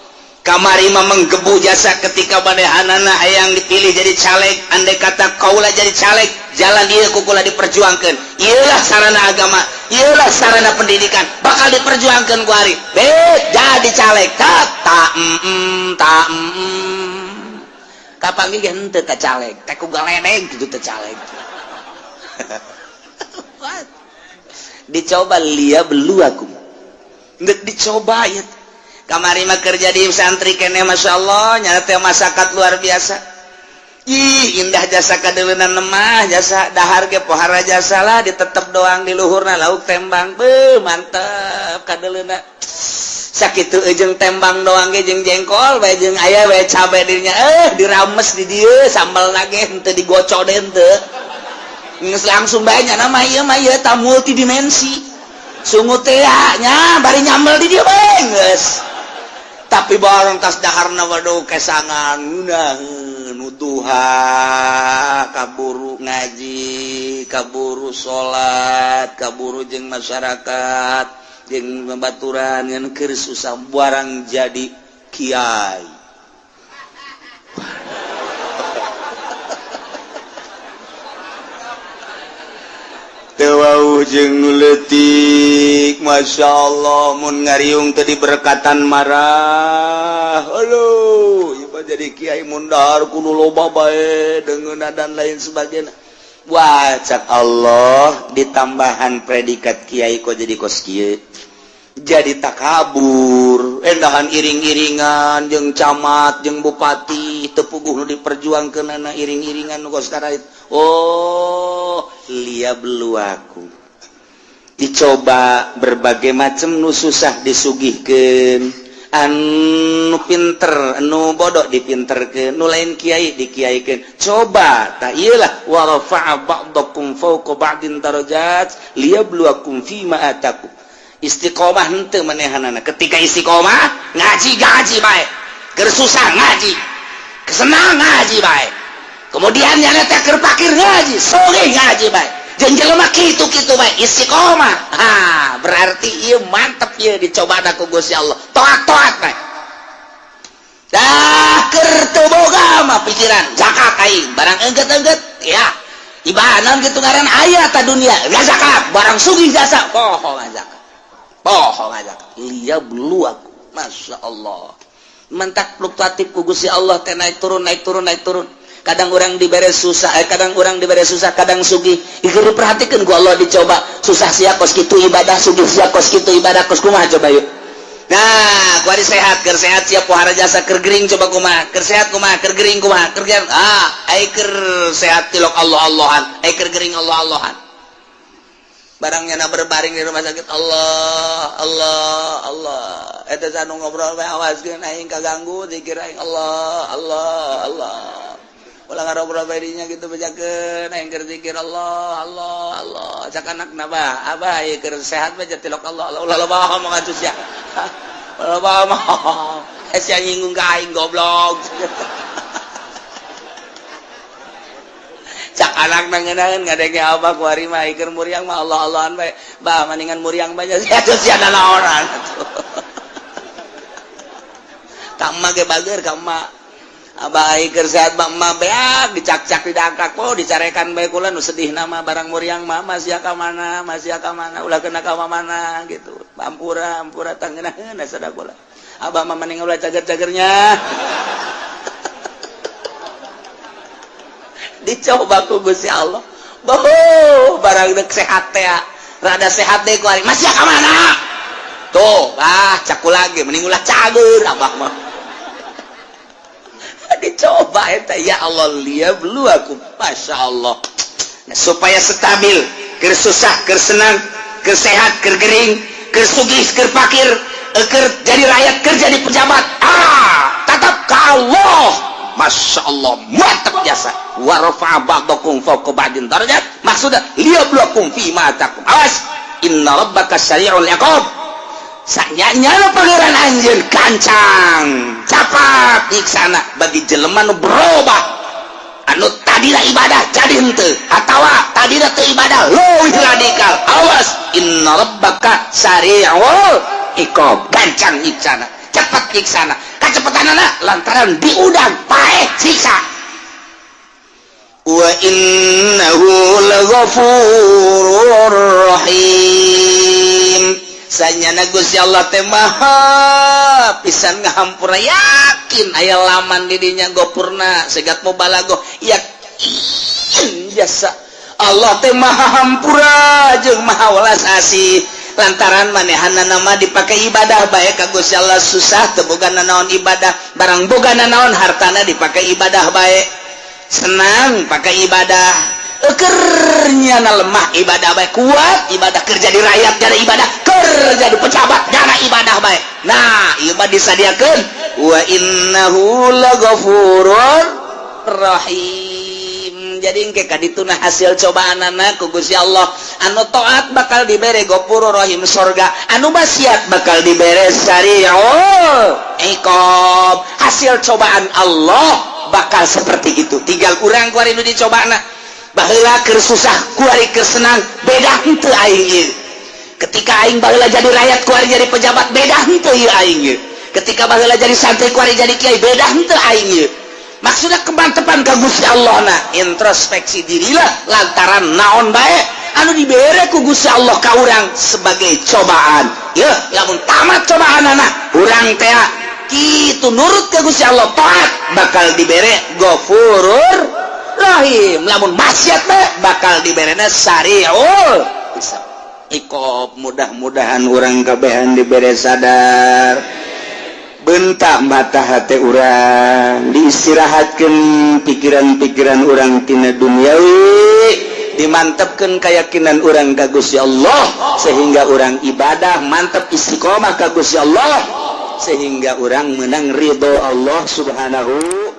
kamari mah menggebu jasa ketika badehanana hayang dipilih jadi caleg andai kata kaula jadi caleg jalan ieu kukula diperjuangkeun ieulah sarana agama ieulah sarana pendidikan bakal diperjuangkeun ku ari jadi caleg kapan ge henteu ka caleg teh ku galedeg kitu teh caleg dicoba liyabluwakum ngeuk dicoba ya kamari mah kerja di santri kene masyaallah nyata teh masyarakat luar biasa. Ih indah jasa kadeuleuna mah jasa dahar ge pohara jasa lah ditetep doang di luhurna lauk tembang beuh mantep kadeuleuna sakit ujung tembang doang jeung jengkol bae jeung aya bae cabe dirinya dirames di dieu sambal lage henteu digocoden teu geus langsung bae nya nama ieu mah ieu ta multidimensi sungut teh nya bari nyambel di dieu bae geus tapi bareng tas daharna waduh kesangan ngunaheun nuduha kaburu ngaji kaburu salat kaburu jeung masyarakat jeung babaturan ngan keur susah barang jadi kiai teu wauh jeung leutik masyaallah mun ngariung teu diberkatan marah aduh ieu jadi kiai mun dahar kudu loba bae deungeunna dan lain sebagainya. Wah, cak Allah ditambahan predikat kiai kok jadi kos kieu. Jadi takabur, endahan iring-iringan jeung camat jeung bupati teu puguh nu diperjuangkeunana iring-iringan nu kos karait. Oh, liab lu aku. Dicoba berbagai macam nu susah disugihkeun. Anu pinter anu bodoh dipinterkeun nu lain kiai dikiaikeun coba ta iyalah wa rafa'a ba'dakum fawqa ba'din darajat liyabluwakum fima atakum istiqomah henteu manehanana ketika istiqomah ngaji bae keur susah ngaji kesenang ngaji bae kemudian nya teh keur pakir ngaji sore ngaji bae jeung jelema kitu-kitu bae istiqomah berarti ieu mantep ieu dicobana ku Gusti Allah toat-toat bae dah keur teu boga mah pikiran zakat aing barang engget-engget ya ibadah kitu ngaran aya ta dunia enggak zakat barang sugih jasa poho zakat liya belu aku masyaallah mentak fluktuatif ku Gusti Allah teh naik turun kadang orang diberi susah kadang sugih ieu perhatikeun ku Allah dicoba susah sia kos kitu ibadah sugih sia kos kitu ibadah kos kumaha coba yuk nah kuari sehat keur sehat sia pohara jasa keur gering coba kumaha keur sehat kumaha keur gering kumaha keur ai keur sehat tilok Allah-Allahan ai keur gering Allah-Allahan barangnya na berbaring di rumah sakit Allah eta sanu ngobrol bae awaskeun aing kaganggu zikir aing Allah ulah ngarobrol bae dinya kitu bejakeun aing keur zikir Allah sakanakna bah abah ieu keur sehat bae tilok Allah ulah loba ngomong atuh sia loba mah sia nyinggung ka aing goblok cak anak nangeunaan ngadenge abah ku ari mah keur muriang mah Allah-Allahan bae bah maningan muriang bae sia sia naonan kamma ge bager kamma abah keur sehat bang mah beak dicak-cak didangkak po dicarekan bae kula nu sedih nama barang muriang mah masih ka mana ulah kena ka mana gitu ampura tangeunaheun sada kula abah mah mending ulah cager-cagernya dicoba ku Gusti Allah barang dek sehat teh rada sehat deui ku ari masih ka mana tuh cak kula ge mending ulah cager abah mah dicoba eta ya Allah liyablu aku masyaallah nah, supaya stabil keur susah keur senang keur sehat keur gering keur sugih keur fakir keur jadi rakyat keur jadi pejabat tetap ka Allah masyaallah mantap jasa wa rafa'a ba'dakum fawqa ba'din darajat maksudna liyabluwakum fi ma atakum awas inna rabbaka sari'ul iqab sanyanya pangeran anjeun kancang capat nyiksana bagi jelema nu berubah anu tadina ibadah jadi henteu atawa tadina teu ibadah leuwih radikal awas inna rabbaka sari'ul iqab kancang nyiksana cepat nyiksana kacepetanana lantaran diudang paeh siksa wa innahu laghafurur rahim sanyana Gusti Allah teh maha pisan ngahampura yakin aya laman di dinya gopurna segat mau balago yakin biasa Allah teh maha hampura jeung maha welas asih lantaran manehanna nama dipakai ibadah bae ka Gusti Allah susah teu boga naon ibadah barang boga naon hartana dipakai ibadah bae senang pakai ibadah kernya lemah ibadah baik kuat ibadah kerja di rakyat jadi ibadah kerja di pejabat jadi ibadah baik nah ibadah disadiakan wa innahu laghafurur rahim jadi engke kadituna hasil cobaan anak ku Gusti Allah anu taat bakal dibere ghafurur rahim surga anu maksiat bakal dibere sari'ul iqab hasil cobaan Allah bakal seperti itu tinggal urang ku ari nu dicobana baheula keur susah ku ari keur senang beda henteu aing ieu ketika aing baheula jadi rakyat ku ari jadi pejabat beda henteu ieu aing ieu ketika baheula jadi santri ku ari jadi kiai beda henteu aing ieu maksudna kemantepan ka Gusti Allah na introspeksi dirilah lantaran naon bae anu dibere ku Gusti Allah ka urang sebagai cobaan ya lamun tamat cobaanana urang teh kitu nurut ka Gusti Allah taat bakal dibere ghafurur rahim lamun maksiat bakal diberena sari'ul iqab mudah-mudahan urang kabehan dibere sadar bentak mata hati urang diistirahatkeun pikiran-pikiran urang tina duniawi dimantepkeun keyakinan urang ka Gusti Allah sehingga urang ibadah mantep istiqomah ka Gusti Allah sehingga urang menang ridho Allah subhanahu